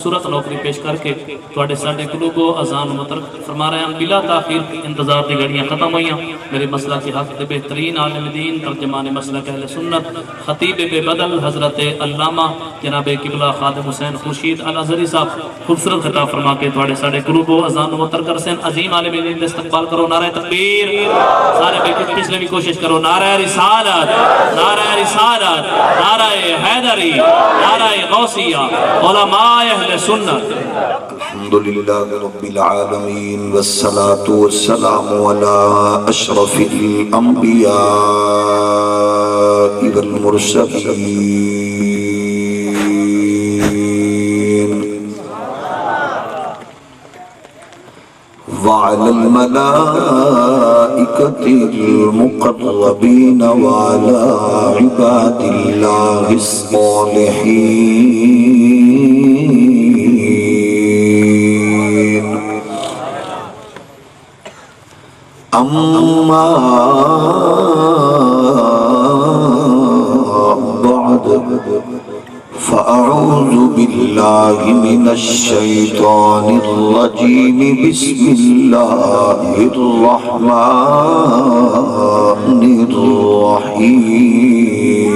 صورت نوکری پیش کر کے تواڈے ساڈے قلوب و اذان مترک فرما رہے ہیں بلا تاخیر انتظار دی گھڑیاں ختم ہوئیاں میرے مسئلہ کے حق دے بہترین عالم دین ترجمان مسلک اہل سنت خطیب بے بدل حضرت علامہ جناب قبلہ خادم حسین خورشید الازہری صاحب خوبصورت خطاب فرما کے تواڈے ساڈے قلوب و اذان مترک کر سین عظیم عالم دین دے استقبال کرو نعرہ تکبیر سارے پچھلے بھی کوشش کرو نعرہ رسالت نعرہ رسالت نعرہ حیدری نعرہ غوثیہ علماء اہل سنت الحمدللہ رب العالمین والصلاة والسلام علی اشرف الانبیاء والمرسلین وعلى الملائكة المقربين وعلى عباد الله الصالحين أما بعد فأعوذ بالله من الشيطان الرجيم بسم الله الرحمن الرحيم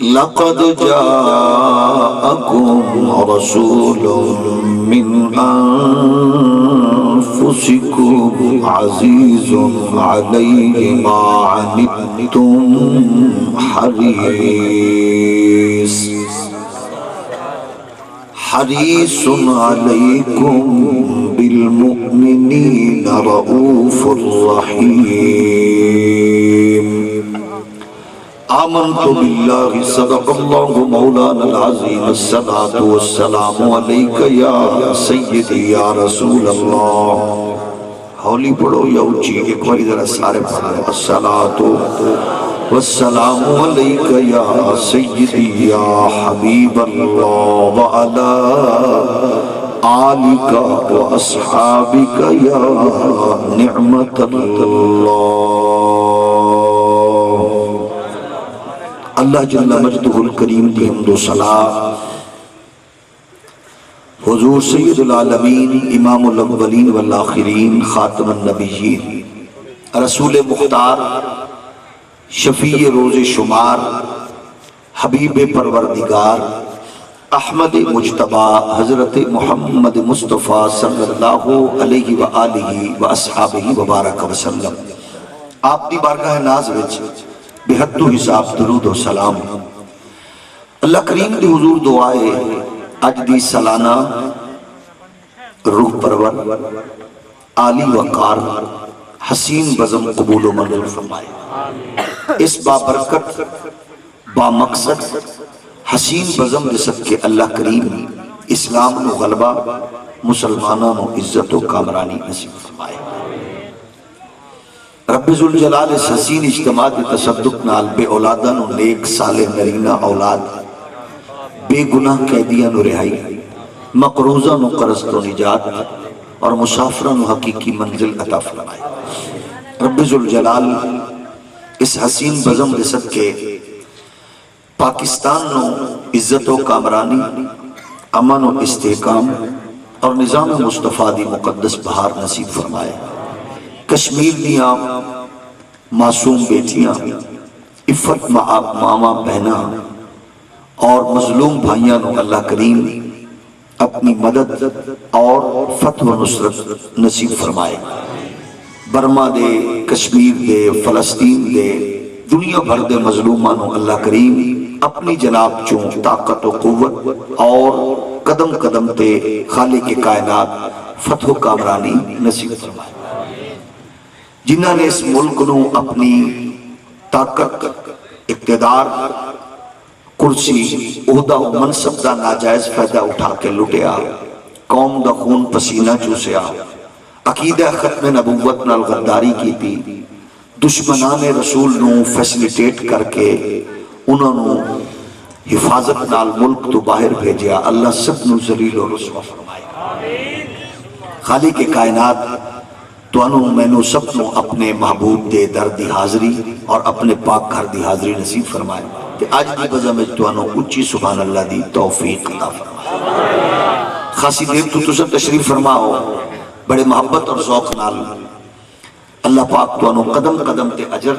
لقد جاءكم رسول من أنفسكم عزيز عليه ما عنتم حريص عليكم بالمؤمنين رؤوف رحيم آمنت بالله صدق الله مولانا العظيم الصلاة والسلام عليك يا سيدي يا رسول الله ہولی پڑھو یا اچھی ایک باری ذرا سارے پڑھو الصلاة والسلام عليك يا سيدي يا حبيب الله وعلى آلك وأصحابك يا نعمة الله اللہ جل مجدہ الکریم دی حمد و صلاح حضور سید العالمین امام الاولین والآخرین خاتم النبیین رسول مختار شفیع روز شمار حبیب پروردگار احمد مجتبی حضرت محمد مصطفیٰ صلی اللہ علیہ وآلہ وآصحابہ وبارک وسلم آپ دی بارگاہ ناز وچ بہت حساب درود و سلام اللہ کریم دی حضور دعائے اج دی سالانہ روح پرور عالی وقار حسین بزم قبول و منظور فرمائے اس بابرکت با مقصد حسین بزم رسد کے اللہ کریم اسلام و غلبہ مسلمانوں عزت و کامرانی نصیب فرمائے رب ذوالجلال اس حسین اجتماع دے تصدق نال بے اولادان و نیک صالح نرینہ اولاد بے گناہ قیدیان و رہائی مقروضان و قرض و نجات اور مسافران و حقیقی منزل عطا فرمائے رب ذوالجلال اس حسین بزم رسد کے پاکستان نو عزت و کامرانی امن و استحکام اور نظام مصطفیٰ دی مقدس بہار نصیب فرمائے کشمیر دیاں معصوم بیٹیاں عفت ماما بہنا اور مظلوم بھائیاں نو اللہ کریم اپنی مدد اور فتح و نصرت نصیب فرمائے برما دے کشمیر دے فلسطین دے دنیا بھر دے مظلومان نو اللہ کریم اپنی جناب چوں طاقت و قوت اور قدم قدم تے خالق کائنات فتح و کامرانی نصیب فرمائے جنہاں نے اس ملک نو اپنی طاقت اقتدار کرسی عہدہ و منصب دا ناجائز فائدہ اٹھا کے لٹیا قوم دا خون پسینہ چوسیا عقیدہ ختم نبوت نال غداری کی تھی دشمنان رسول نو فیسلیٹیٹ کر کے انہوں نے حفاظت نال ملک تو باہر بھیجیا اللہ سب نو ذلیل و رسوا فرمائے خالق کائنات تانوں مینوں سب نوں اپنے محبوب دے در دی حاضری اور اپنے پاک گھر دی حاضری نصیب فرمائے کہ اج دی وجہ میں تانوں اچھی سبحان اللہ دی توفیق عطا فرمائے۔ خاصی دیر تو تسا تشریف فرماؤ بڑے محبت اور ذوق نال اللہ پاک تانوں قدم قدم تے اجر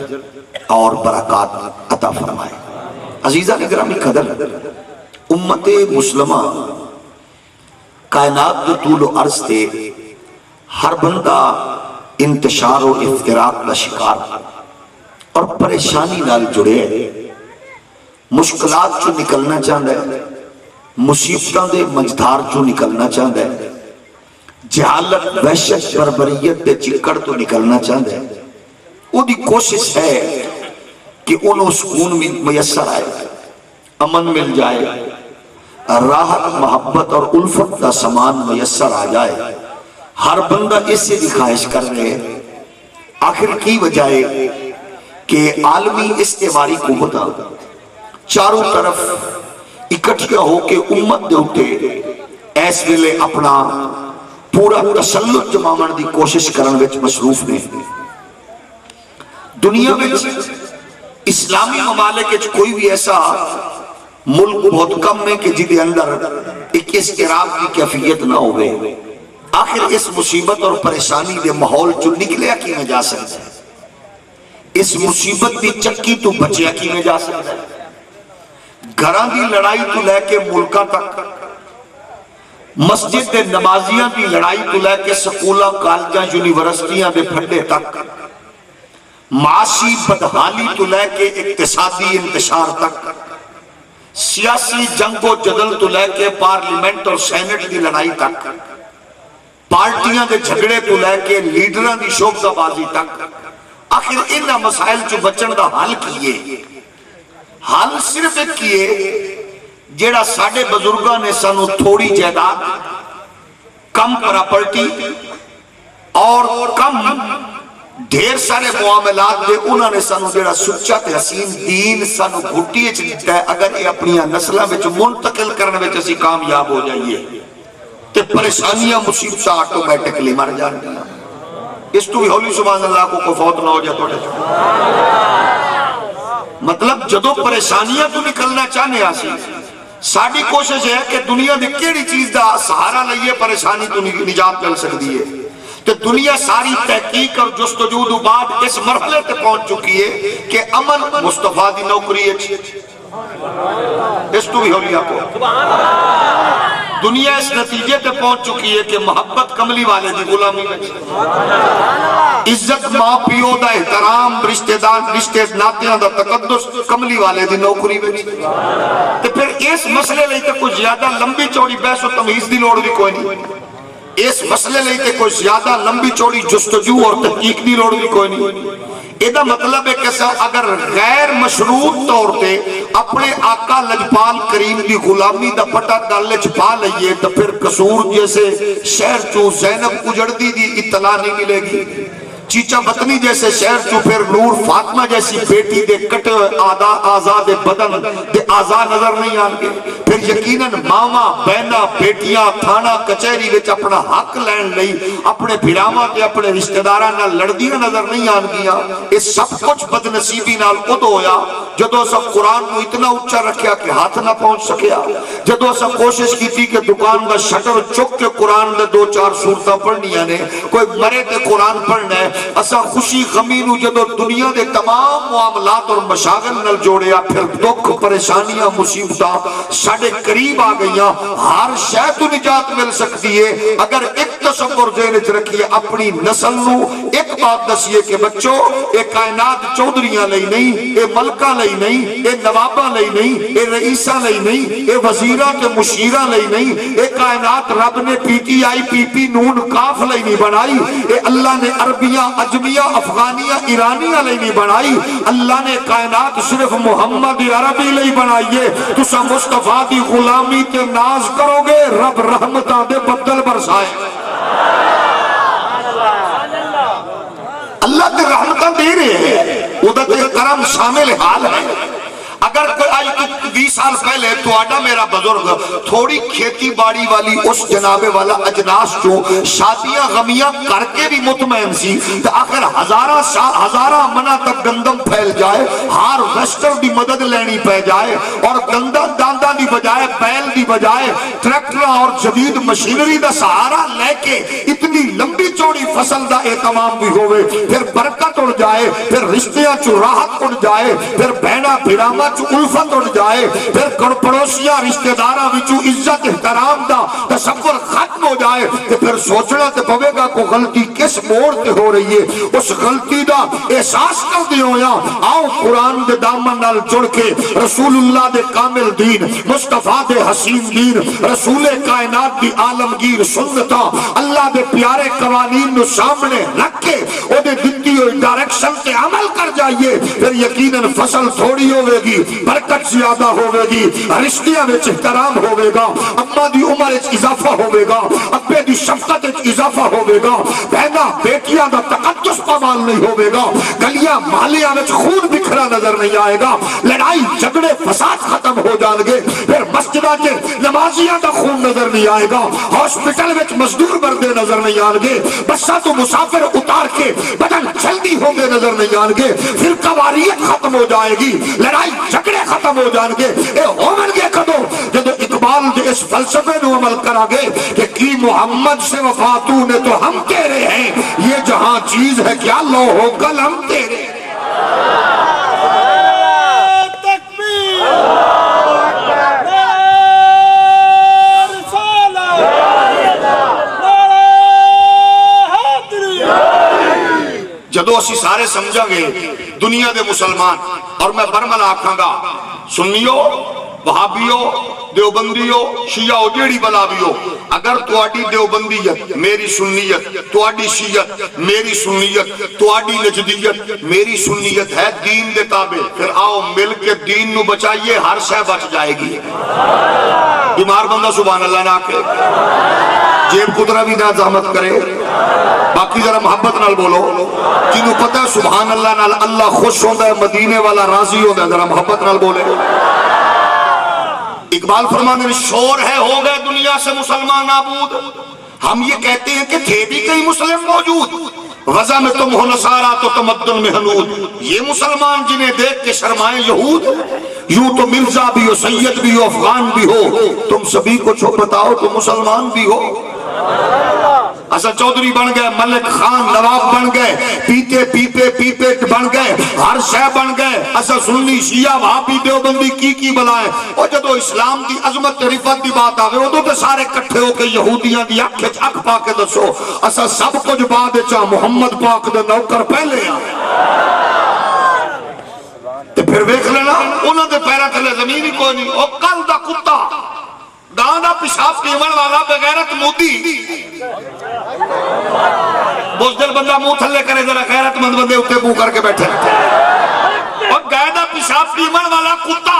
اور برکات عطا فرمائے۔ عزیزہ گرامی قدر، امت مسلمہ کائنات دے طول و عرض تے ہر بندہ انتشار و افتراق کا شکار اور پریشانی نال جڑے مشکلات چو نکلنا چاہتا ہے، مصیبتاں دے مجدار چو نکلنا چاہتا ہے، جہالت وحشت بربریت دے چکڑ تو نکلنا چاہتا ہے۔ وہ دی کوشش ہے کہ انہوں سکون میسر آئے، امن مل جائے، راحت محبت اور الفت کا سامان میسر آ جائے۔ ہر بندہ اس سے بھی خواہش کر رہے ہیں۔ آخر کی وجہ ہے کہ عالمی استعماری قوتاں چاروں طرف اکٹھیا ہو کے امت دے اٹھے اس ویلے اپنا پورا تسلط جماون دی کوشش کرن وچ مصروف نے۔ دنیا میں اسلامی ممالک وچ کوئی بھی ایسا ملک بہت کم ہے کہ جدے اندر ایک اضطراب کی کیفیت نہ ہوئے۔ آخر اس مصیبت اور پریشانی دے ماحول چو نکلیا کی میں جا سکتا ہے، اس مصیبت دی چکی تو بچیا کی میں جا سکتا ہے۔ گھران دی لڑائی تو لے کے ملکہ تک، مسجد دے نمازیاں دی لڑائی تو لے کے سکولہ کالجاں یونیورسٹیاں دے پھڑے تک، معاشی بدحالی تو لے کے اقتصادی انتشار تک، سیاسی جنگ و جدل تو لے کے پارلیمنٹ اور سینٹ دی لڑائی تک، پارٹیاں دے جھگڑے تو لے کے لیڈران دی شوکہ بازی تک، آخر انہا مسائل جو بچن دا حل کیے، حل صرف ایک کیے جیڑا ساڑھے بزرگاں نے سانو تھوڑی جائیداد، کم پراپرٹی اور کم ڈھیر سارے معاملات دے انہوں نے سانو جیڑا سچا تے حسین دین سانو گھٹی چلتا ہے۔ اگر یہ اپنی نسلہ میں جو منتقل کرنے میں جیسی کامیاب ہو جائیے تے پریشانیاں مصیبتہ آٹومیٹکلی مر جان گیا۔ اس تو بھی ہولی سبحان اللہ کو کوئی فوت نہ ہو جائے توڑے مطلب جدو پریشانیاں تو نکلنا چاہنے آسی، ساڑھی کوشش ہے کہ دنیا دے کیڑی چیز دا سہارا لئیے پریشانی تو نجات مل سکتی ہے۔ تو دنیا ساری تحقیق اور جستجود و بعد اس مرحلے تے پہنچ چکی ہے کہ امن مصطفیٰ دی نوکری ہے۔ اس تو بھی ہولی آپ کو دنیا اس نتیجے تے پہنچ چکی ہے کہ محبت کملی والے دی غلامی میں، عزت ماں پیو دا احترام، رشتہ دار رشتہ ناتیاں دا تقدس کملی والے دی نوکری میں۔ تو پھر اس مسئلے لئے تے کوئی زیادہ لمبی چوڑی بحث و تمیز دی لوڑ بھی کوئی نہیں، اس مسئلے لئے تے کوئی زیادہ لمبی چوڑی جستجو اور تحقیق دی لوڑ بھی کوئی نہیں۔ ایدہ مطلب ہے کہ اگر غیر مشروط طور پہ اپنے آقا لجپال کریم دی غلامی دا پٹا گالے چھپا لئیے تو پھر قصور جیسے شہر چو زینب اجڑدی دی اطلاع نہیں ملے گی، چیچا بطنی جیسے شہر چو پھر نور فاطمہ جیسی بیٹی دے کٹے آزاد بدن دے آزاد نظر نہیں آنگے، پھر یقیناً ماما بہنہ بیٹیاں تھانہ کچہری وچ اپنا حق لین لئی اپنے بھیراما تے اپنے رشتہ داراں نال لڑدیاں نظر نہیں آنگیاں۔ اس سب کچھ بدنصیبی نال ادو ہویا جدو سب قرآن کو اتنا اچھا رکھیا کہ ہاتھ نہ پہنچ سکیا، جدو سب کوشش کی تھی کہ دکان کا شٹر چک کے قرآن دے دو چار صورتہ پڑھنیاں نے، کوئی مرے تے قرآن پڑھنا ہے، اسا خوشی غمینو جدو دنیا دے تمام معاملات اور مشاغل نل جوڑیا، پھر دکھ پریشانیاں مصیبتاں ساڑھے قریب آ گئیاں۔ ہر شے تو نجات مل سکتی ہے اگر ایک تصور ذہن چ رکھیے، اپنی نسل نو ایک بات دسیے کہ بچوں اے کائنات چودھریاں لئی نہیں، اے ملکہ لئی نہیں، اے نوابہ لئی نہیں، اے رئیسہ لئی نہیں، اے وزیرہ کے مشیرہ لئی نہیں، اے کائنات رب نے پی ٹی آئی پی پی نون کاف لئی نہیں بنائی، اے اللہ نے عربیہ اجمیہ افغانیہ ایرانیہ لئی نہیں بنائی، اللہ نے کائنات صرف محمد عربی لئی بنائیے۔ تو سا مصطفیٰ دی غلامی تے ناز کرو گے، رب رحمتہ دے بدل برسائے، اللہ تے رحمتہ دے رہے ہیں، ادھر تے کرم شامل حال ہے۔ اگر کوئی آج 20 سال پہلے تو آڈا میرا بزرگ تھوڑی کھیتی باڑی والی اس جنابے والا اجناس جو شادیاں غمیاں کر کے بھی مطمئن سی تو آخر ہزارہ منہ تک گندم پھیل جائے، ہار ویسٹر دی مدد لینی پہ جائے، اور داندہ دی بجائے بیل دی بجائے ٹریکٹر اور جدید مشینری دا سہارا لے کے اتنی لمبی چوڑی فصل دا اہتمام بھی ہوئے، پھر برکت اڑ جائے، پھر رشتیاں چو راحت اڑ جائے، پھر بہنا بھیڑاما چو الفت اڑ جائے، پھر کڑ پڑوسیاں رشتہ دارہ وچو عزت احترام دا تصور ختم ہو جائے، تو پھر سوچنا تے پوے گا کو غلطی کس موڑ تے ہو رہی ہے، اس غلطی دا احساس کر دیو یا آؤ قرآن دے دامن نال جڑ کے رسول اللہ دے کامل دین، مصطفیٰ دے حسین دین، رسول کائنات دی عالمگیر سنتا، اللہ دے پیارے قوانین نو سامنے رکھ کے او دے دتی ہوئی ڈائریکشن تے عمل کر جائیے، پھر یقیناً فصل تھوڑی ہوئے گی، برکت زیادہ ہوئے گی، رشتیاں وچ احترام ہوئے گا، اما دی عمر وچ اضافہ ہوئے گا، ابے دی شفقت وچ اضافہ ہوئے گا، بہنا بیٹیاں دا تقدس پامال نہیں ہوئے گا، گلیاں مالیاں وچ خون بکھرا نظر نہیں آئے گا، لڑائی جھگڑے فساد ختم ہو جان گے، پھر مسجدہ کے نمازیاں دا خون نظر نہیں آئے گا، ہاسپٹل وچ مزدور مردے نظر نہیں آن گے، بسا تو مسافر اتار کے بدن جلدی ہوں گے نظر نہیں آن گے، پھر قواریت ختم ہو جائے گی، لڑائی جھگڑے ختم ہو جان گے، اے ہومن گے کدو جدو اقبال دے اس فلسفے نو عمل کرا گے کہ کی محمد سے وفاتو نے تو ہم تیرے ہیں، یہ جہاں چیز ہے کیا لو ہو کل ہم تیرے ہیں۔ جدو اسی سارے سمجھا گے دنیا دے مسلمان، اور میں برمل آکھاں گا سنیو وہابیو دیوبندیو شیعہ جیڑی بلا بیو، اگر تواڈی دیوبندیت میری سنیت، تواڈی شیعت میری سنیت، تواڈی نجدیت میری سنیت ہے دین دے تابع، پھر آؤ مل کے دین نو بچائیے، ہر شے بچ جائے گی۔ بیمار بندہ سبحان اللہ نہ آکے، جیب قدرہ بھی نہ زحمت کرے، باقی ذرا محبت نال بولو، جنہوں پتہ ہے سبحان اللہ نال اللہ خوش ہوندہ ہے، مدینے والا راضی ہوندہ ہے، ذرا محبت نال بولے۔ اقبال فرمانے میں شور ہے ہو گئے دنیا سے مسلمان نابود، ہم یہ کہتے ہیں کہ تھے بھی کئی مسلم موجود، غزہ میں تم ہو نصارہ تو تمدن میں حنود، یہ مسلمان جنہیں دیکھ کے شرمائیں یہود، یوں تو مرزا بھی ہو سید بھی ہو افغان بھی ہو، تم سبھی کو چھو بتاؤ تو مسلمان بھی ہو۔ اسد چودھری بن گئے، ملک خان نواب بن گئے، پیتے پیپے پیپے بن گئے، ہر شے بن گئے، اسد سنی شیعہ وہابی دیوبندی کی بلائیں، اور جدو اسلام دی عظمت رفت دی بات آگئے وہ تو سارے کٹھے ہو کے یہودیاں دی اکھ پا کے دسو اسد سب کچھ بعد چاہ محمد پاک دے نوکر پہلے آئے، تے پھر ویکھ لینا انہوں دے پیرا تھلے زمین ہی کوئی نہیں، او کل دا کتا گانا پیشاب پیون والا بغیرت مودی بزدل بندہ منہ تھلے کرے ذرا غیرت مند بندے اٹھے بو کر کے بیٹھے، اور گانا پیشاب پیون والا کتا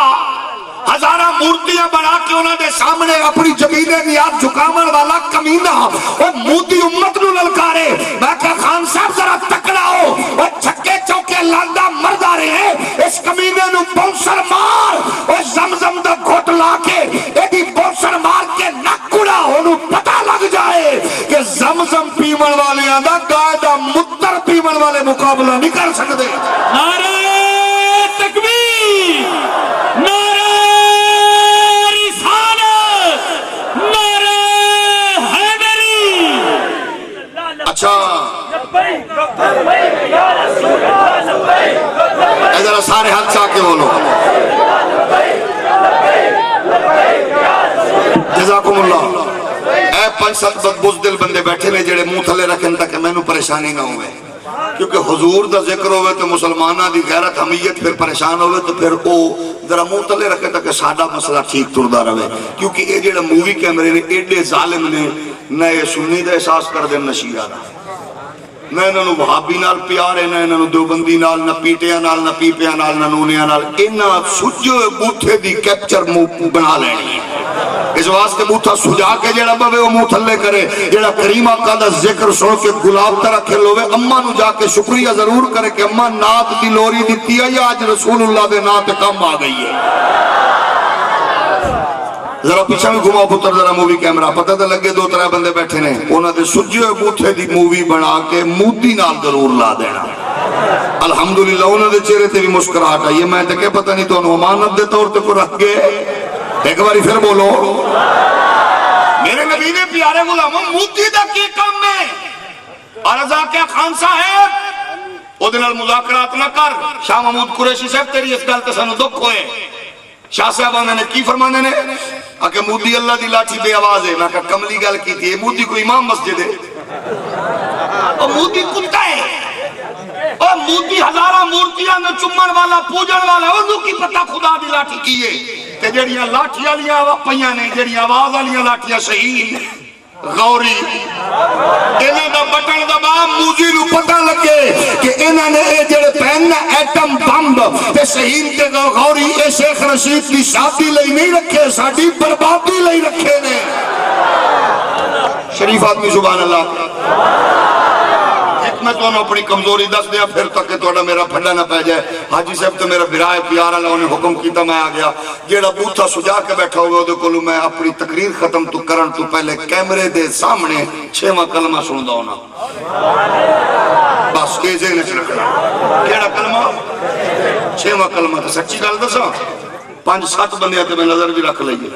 ہزارہ مورتیاں بنا کے انہوں نے سامنے اپنی جبین نیاد جھکامن والا کمینہ اور مودی امت نو للکارے، میں کہا خان صاحب ذرا تکڑا ہو، اور چھکے چوکے لاندہ مرد آ رہے ہیں، اس کمینے نو بونسر مار، اور زمزم دا گھوٹ لا کے ایڈی بونسر مار کے نکڑا انہوں پتہ لگ جائے کہ زمزم پیمن والے آدھا قائدہ متر پیمن والے مقابلہ نہیں کر سکتے۔ نعرہ تکبیر، نعرہ رسالت، نعرہ حیدری۔ اچھا ذرا سارے ہاتھ چاہ کے بولو جزاکم اللہ۔ اے 5-7 بزدل بندے بیٹھے لے جڑے منہ تھلے رکھن تک میں نو پریشانی نہ ہوئے، کیونکہ حضور دا ذکر ہوئے تو مسلمانہ دی غیرت حمیت پھر پریشان ہوئے تو پھر او ذرا منہ تھلے رکھے تک ساڈا مسئلہ ٹھیک تردہ رہے، کیونکہ یہ جڑا مووی کیمرے نے ایڈے ظالم نے نہ یہ سنی دا احساس کر دیں نہ شیعہ دا، نہ انہاں نوں وہابی نال پیار ہے، نہ انہاں نوں دیوبندی نال، نہ پیٹیاں نال، نہ پیپیاں نال، نہ نونیاں نال، انہاں سجے بوٹھے دی کیپچر منہ بنا لینی ہے۔ اس واسطے بوٹھا سجا کے جڑا بوے وہ منہ تھلے کرے، جڑا کریم آقا دا ذکر سن کے گلاب طرح کھل ہوے، اماں نوں جا کے شکریہ ضرور کرے کہ اماں نات دی لوری دتی ہے یا اج رسول اللہ دے نام تے کم آ گئی ہے۔ ذرا پیچھے بھی گھما پتر ذرا مووی کیمرہ، پتہ تے لگے دو ترے بندے بیٹھے نے، انہاں دے سجے ہوئے بوٹھے دی مووی بنا کے مودی نال ضرور لا دینا۔ الحمدللہ انہاں دے چہرے تے بھی مسکراہٹ آئی ہے، میں تے کہ پتہ نہیں تانوں امانت دے طور تے کو رکھ گئے۔ ایک باری پھر بولو، میرے نبی نے پیارے غلاموں مودی دا کی کام ہے؟ اور رضا کیا خان صاحب او دے نال مذاکرات نہ کر، شاہ محمود قریشی صاحب تیری اس گل تے سانوں دکھ ہوئے۔ شاہ صاحبان نے کی فرمانے نے کہ مودی اللہ دی لاٹھی بے آواز ہے، میں کہا کملی گل کی تھی، مودی کوئی امام مسجد ہے؟ اور مودی کتا ہے، اور مودی ہزارہ مورتیاں میں چمن والا پوجن والا، انہوں کی پتہ خدا دی لاٹھی کی ہے کہ جڑیاں لاٹھیاں لیاں پہیاں نے، جڑیاں آواز والیاں لاٹھیاں شہید غوری انہاں دا بٹن دبا موزی نو پتہ لگے کہ انہاں نے اے جڑے پہننا ایٹم بمب تے شہید تے غوری اے شیخ رشید دی شادی لئی نہیں رکھے، ساڈی بربادی لئی رکھے نے۔ شریف آدمی سبحان اللہ۔ میں تو انہوں اپنی کمزوری دس دیا پھر تک کہ توڑا میرا پھڑا نہ پہ جائے۔ حاجی صاحب تو میرا برائے پیار اللہ انہیں حکم کیتا، میں آگیا جیڑا بوتھا سجا کے بیٹھا ہوئے دے کلو میں اپنی تقریر ختم تو کرن تو پہلے کیمرے دے سامنے 6واں کلمہ سن دا ہونا، بس کے ذہن چ رکھنا کیڑا کلمہ 6واں کلمہ۔ تو سچی گل دساں 5-7 بندے تے میں نظر بھی رکھ لئیے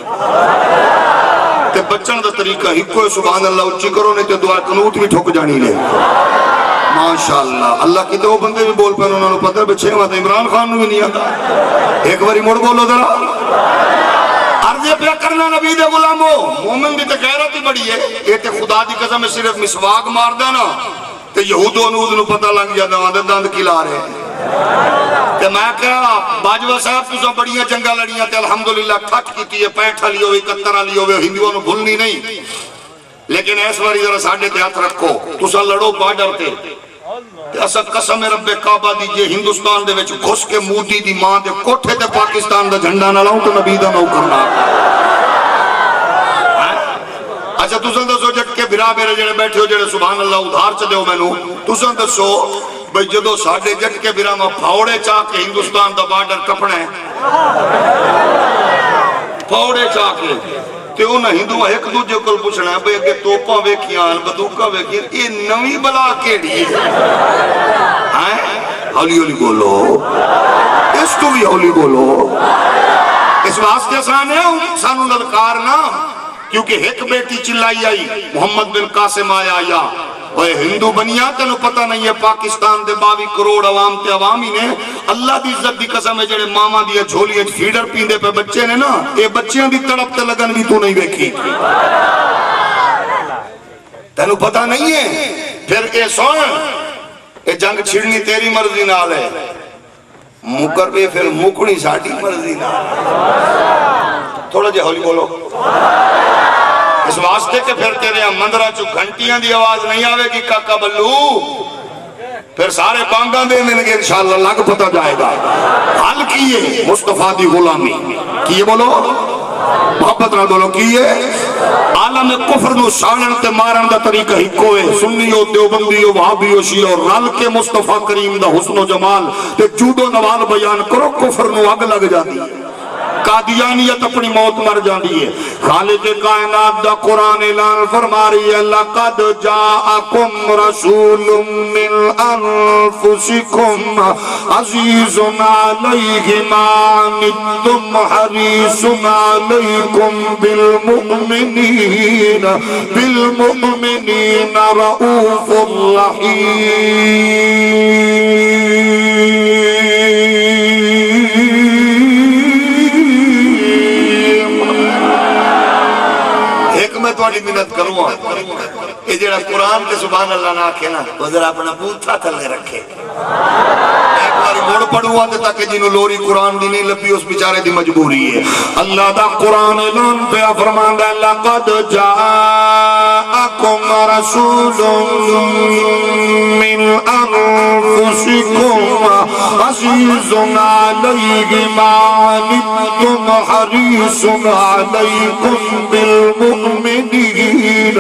تے بچن دا طریقہ ہی کوئی سبحان اللہ اچھی کرو نہیں تے دعا قنوت بھی ٹھک جانی لے ماشاءاللہ۔ اللہ کی تو وہ بندے بھی بول پہنے انہوں نے پتہ ہے بچھے وہاں عمران خان نو بھی نہیں آتا۔ ایک باری مڑ بولو ذرا، عرض پہ کرنا نبی دے غلامو، مومن دی تے غیرت ہی بڑی ہے، یہ تے خدا دی قسم صرف مسواک مار دینا تے یہود و انود نو پتہ لگ جاتا وہاں دے دند کھلا رہے تے میں کہا باجوہ صاحب تسا بڑیاں جنگا لڑیاں تے الحمدللہ ٹھٹ کیتی ہے، 65 والی ہوئی 71 والی ہوئی، ہندوؤں نو بھولنی نہیں، لیکن اس باری ذرا ساڈے تے ہاتھ رکھو، تسا لڑو بارڈر تے اسا قسم رب کعبہ دی جے ہندوستان دے وچ گھس کے مودی دی ماں دے کوٹھے تے پاکستان دا جھنڈا نہ لاؤں تو نبی دا نو کرنا۔ اچھا تسا دسو جٹ کے بھرا میرے جڑے بیٹھے ہو جڑے سبحان اللہ ادھار چ دیو مینوں، تسا دسو بھئی جدو ساڈے جٹ کے بھرا میں پھاوڑے چاہ کے ہندوستان دا بارڈر کپنا ہے، پھاوڑے چاہ کے تے انہاں ہندو ایک دوجے کول پوچھنا ہے بھئی اگے توپاں ویکھیاں بندوقاں ویکھیاں اے نویں بلا کیڑی ہے؟ ہولی ہولی بولو، اس تو بھی ہولی بولو۔ اس واسطے سانو للکارنا کیونکہ ایک بیٹی چلائی آئی محمد بن قاسم آیا آیا اوے ہندو بنیا تینوں پتہ نہیں ہے پاکستان دے 22 کروڑ عوام تے عوامی نے اللہ دی عزت دی قسم ہے جڑے ماما دی جھولیاں فیڈر پیندے پہ بچے نے نا اے بچیاں دی تڑپ تے لگن بھی تو نہیں ویکھی تینوں پتہ نہیں ہے۔ پھر اے سن اے جنگ چھڑنی تیری مرضی نال ہے، مکر پہ پھر مکڑی ساڈی مرضی نال۔ تھوڑا جے ہولی بولو، اس واسطے کہ پھر تیرے مندرہ چو گھنٹیاں دی آواز نہیں آوے گی کاکا بلو، پھر سارے بانگاں دے میں لگے انشاءاللہ لگ پتہ جائے گا۔ حل کیے مصطفیٰ دی غلامی کیے، بولو محبت نہ بولو کیے۔ عالم کفر نو سانن تے مارن دا طریقہ ہی کوئے، سنیو دیوبندیو وہابیو شیعو رل کے مصطفیٰ کریم دا حسن و جمال تے جود و نوال بیان کرو، کفر نو اگ لگ جاتی ہے، قادیانیت اپنی موت مر جاندی ہے۔ خالق کائنات دا قرآن اعلان فرما رہی ہے لقد جاءکم رسول من انفسکم عزیز علیہ ما عنتم حریص علیکم بالمؤمنین رؤوف رحیم۔ تھوڑی منت کروں یہ جڑا قرآن کے سبحان اللہ نہ آکھے نا وہ ذرا اپنا بوتھا تھلے رکھے، ایک باری موڑ پڑھوں آتے تاکہ جنہوں لوری قرآن دی نہیں لپی اس بیچارے دی مجبوری ہے. اللہ دا قرآن اعلان پہ فرمان ہے لقد جاءکم رسول من انفسکم عزیز علیہ ما عنتم حریص علیکم بالمؤمنین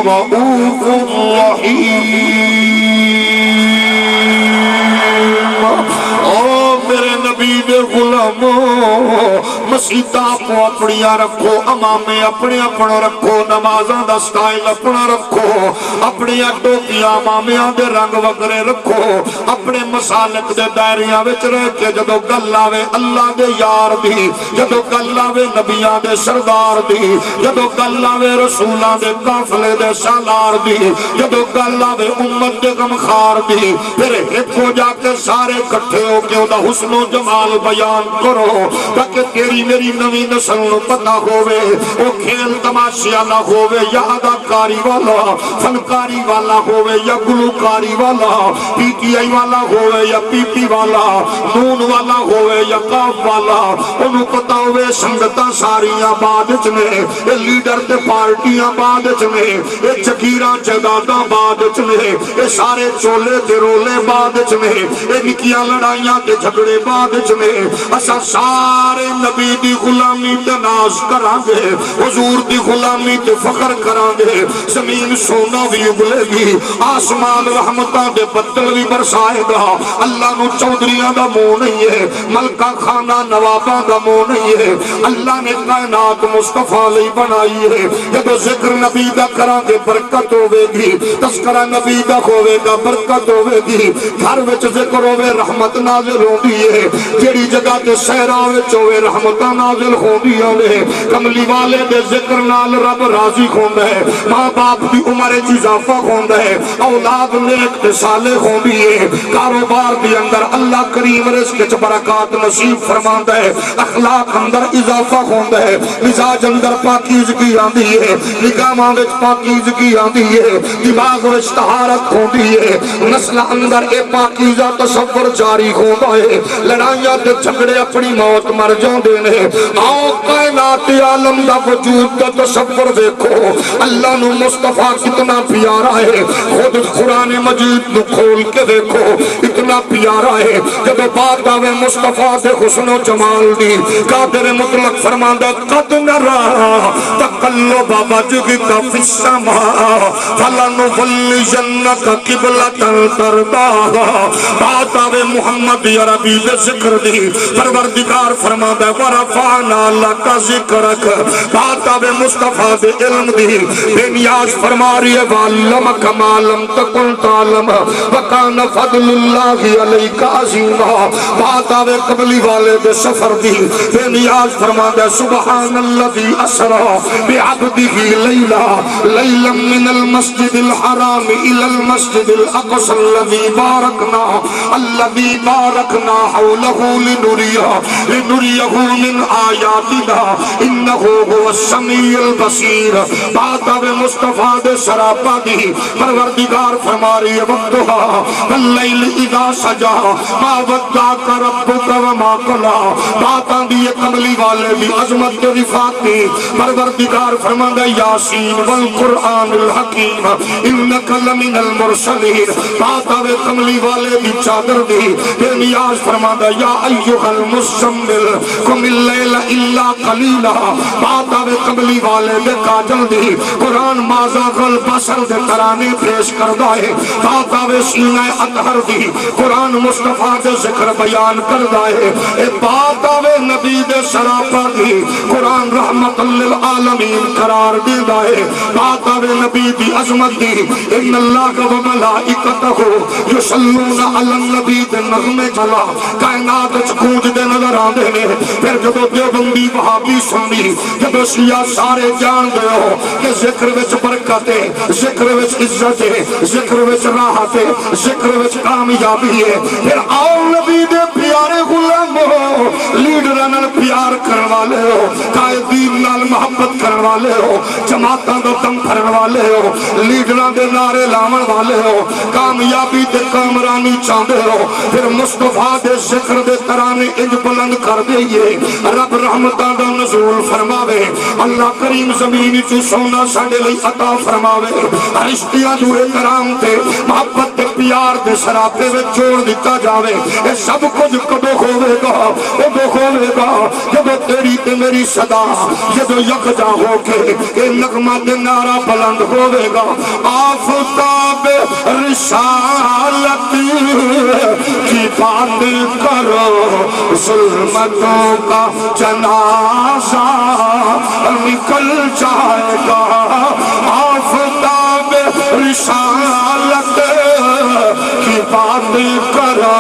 رؤوف رحیم. او میرے نبی دے غلاموں مسیطہ کو اپنیاں رکھو، امامے اپنے اپنا رکھو، نمازاں دا سٹائل اپنا رکھو، اپنی ٹوپیاں امامیاں دے رنگ وغیرہ رکھو، اپنے مسالک دے دائریاں وچ رہ کے جدو گل آوے اللہ دے یار دی، جدو گل آوے نبیاں دے سردار دی، جدو گل آوے رسولاں دے قافلے دے سالار دی، جدو گل آوے امت دے غمخار دی، پھر ایک ہو جا کے سارے کٹھے ہو کے دا حسن و جمال بیان کرو تاکہ تیری میری نوی نسل نو پتہ ہوئے او کھیل تماشیا نہ ہوئے یا اداکاری والا فنکاری والا ہوئے یا گلوکاری والا پی ٹی آئی والا ہوئے یا پی پی والا نون والا ہوئے یا کاف والا انہوں پتہ ہوئے سنگتاں ساریاں بادج نے اے لیڈر تے پارٹیاں بادج نے اے چکیراں جداداں بادج نے اے سارے چولے تے رولے بادج نے اے نکیاں لڑائیاں تے جھگڑے بادج نے اسا سارے نبی دی غلامی تے ناز کران گے حضور دی غلامی تے فخر کران گے زمین سونا بھی اگلے گی آسمان رحمتاں دے بدل بھی برسائے گا اللہ نو چودریاں دا منہ نہیں ہے ملکہ خانہ نواباں دا منہ نہیں ہے اللہ نے کائنات مصطفیٰ لئی بنائی ہے جب ذکر نبی دا کران گے برکت ہوئے گی تذکرہ نبی دا ہوئے گا برکت ہوئے گی گھر وچ ذکر ہوئے رحمت نازل ہوندی ہے جیڑی جگہ تے سہراوے چوے رحمتہ نازل ہوندیاں نے کملی والے دے ذکر نال رب راضی ہوندہ ہے ماں باپ دی عمر اضافہ ہوندہ ہے اولاد نیک تے صالح ہوندی ہے کاروبار دی اندر اللہ کریم رزق چ برکات نصیب فرماندا ہے اخلاق اندر اضافہ ہوندہ ہے مزاج اندر پاکیزگی آندی ہے نگاہاں وچ پاکیزگی آندی ہے دماغ وچ طہارت ہوندی ہے نسل اندر اے پاکیزہ تصور جاری ہوندہ ہے لڑائیاں تے جھگڑے اپنی موت مر جاندے نے آؤ کائنات عالم دا وجود دا تصور دیکھو اللہ نو مصطفیٰ کتنا پیارا ہے خود قرآن مجید نو کھول کے دیکھو اتنا پیارا ہے جب بات آوے مصطفیٰ دے حسن و جمال دی قادر مطلق فرماندہ قد نرا تقلب وجهك فی السماء فلنولینک قبلۃ ترضاها بات آوے محمد عربی دے ذکر دی پروردگار فرماندہ ورفعنا لک ذکرک بات آوے مصطفیٰ دے علم دی بے نیاز فرما رہی ہے وَعَلَّمَكَ مَا لَمْ تَكُنْ تَعْلَمَ وَكَانَ فَضْلُ اللَّهِ عَلَيْكَ عَظِيمًا بات آوے قبلی والے دے سفر دی بے نیاز فرما دے سبحان الذي اسرا بعبده ليلا ليلا من المسجد الحرام الى المسجد الاقصى الذي باركنا حوله لنريه من آياتنا انه هو السميع البصير بات آوے مصطفیٰ دے سراپا دی پروردگار فرما رہی ہے وقتها واللیل اذا سجا ما ودعك ربك وما قلى بات آندی ہے کملی والے دی عظمت دے رفات دی پروردگار فرما دے یاسین والقرآن الحکیم انک لمن المرسلین بات آوے کملی والے دی چادر دی بے نیاز فرما دے یا ایوہ المزمل قم اللیل الا قلیلا بات آوے کملی والے دے کاجل دی قرآن مازا غل بسر دے ترانے پیش کردہ ہے بات آوے سینہ اطہر دی قرآن مصطفیٰ دے ذکر بیان کردہ ہے بات آوے نبی دے سراپا دی قرآن رحمت للعالمین قرار دیدہ ہے بات آوے نبی دی عظمت دی ان اللہ و ملائکتہ یصلون علی النبی دے نغمے چلا کائنات چکونج دے نظر آندے نے پھر جب دیوبندی وہابی سنی جب شیعہ سارے جان دے ہو کہ ذکر وچ برکت ہے ذکر وچ عزت ہے ذکر وچ راحت ہے ذکر وچ کامیابی ہے پھر آؤ نبی دے پیارے غلاموں لیڈراں نال پیار کرن والے ہو، قائدین نال محبت کرن والے ہو، جماعتاں دا دم بھرن والے ہو، لیڈراں دے نعرے لاون والے ہو، کامیابی تے کامرانی چاہندے ہو، پھر مصطفیٰ دے ذکر دے ترانے انج بلند کر دئیے، رب رحمتاں دا نزول فرماوے، اللہ کریم زمین چ سونا ساڈے لئی عطا فرماوے، رشتیاں دورے کرام تے محبت تے پیار دے سراپے وچ جوڑ دتا جاوے، اے سب کچھ کدو ہوے گا، ادو ہوے گا جدو تیری تے میری صدا جدو یکجا ہو کے اے نغمہ تے نعرہ بلند ہوے گا، آفتاب رسالت کی بات کرو، ظلمتوں کا جنازہ نکل جائے گا، آفتاب رسالت کی بات کرو،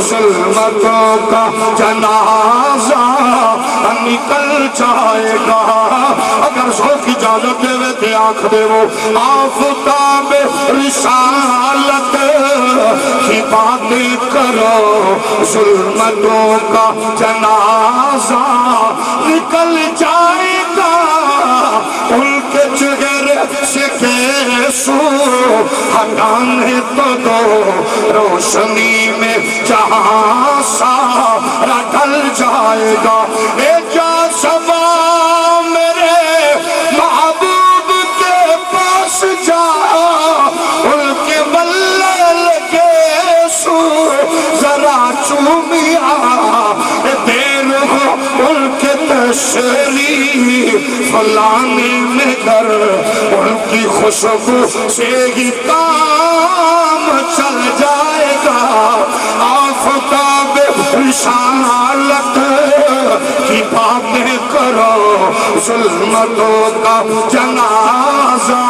ظلمتوں کا جنازہ نکل جائے گا، اگر ذوق اجازت دے وے تے آنکھ دے وہ، آفتاب رسالت کی بات کرو، ظلمتوں کا جنازہ نکل جائے گا، ان کے چہرے سے کیسو ہٹانے تو دو، روشنی میں جہاں سارا ڈل جائے گا، اے جا سبا میرے محبوب کے پاس جا، ان کے بلل کے سو ذرا چومیا، دیر ہو ان کے تشریف فلانے میں کر، ان کی خوشبو سے ہی کام چل جائے گا، آفتاب رسالت کی باتیں کرو، ظلمتوں کا جنازہ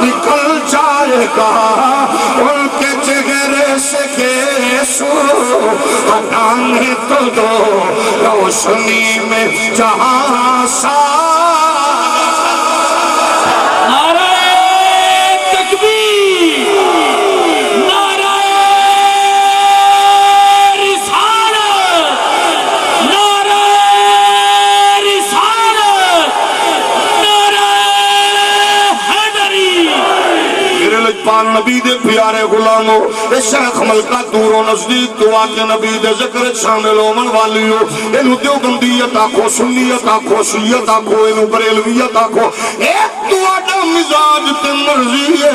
نکل جائے گا، ان کے چہرے سے گیسو ہٹانے تو دو، روشنی میں جہاں نعرہ تکبیر، نعرہ رسالت، نعرہ رسالت، نعرہ حیدری۔ میرے لجپال نبی دے پیارے غلاموں، اے شیخ ملکہ دور و نزدیک دعا کے نبی دے ذکر شامل ہومن والی ہو، اینو دیوبندیت آکھو، سنیت آکھو، شیعت آکھو، اینو بریلویت آکھو، ایک دعا دا مزاج تے مرضی ہے،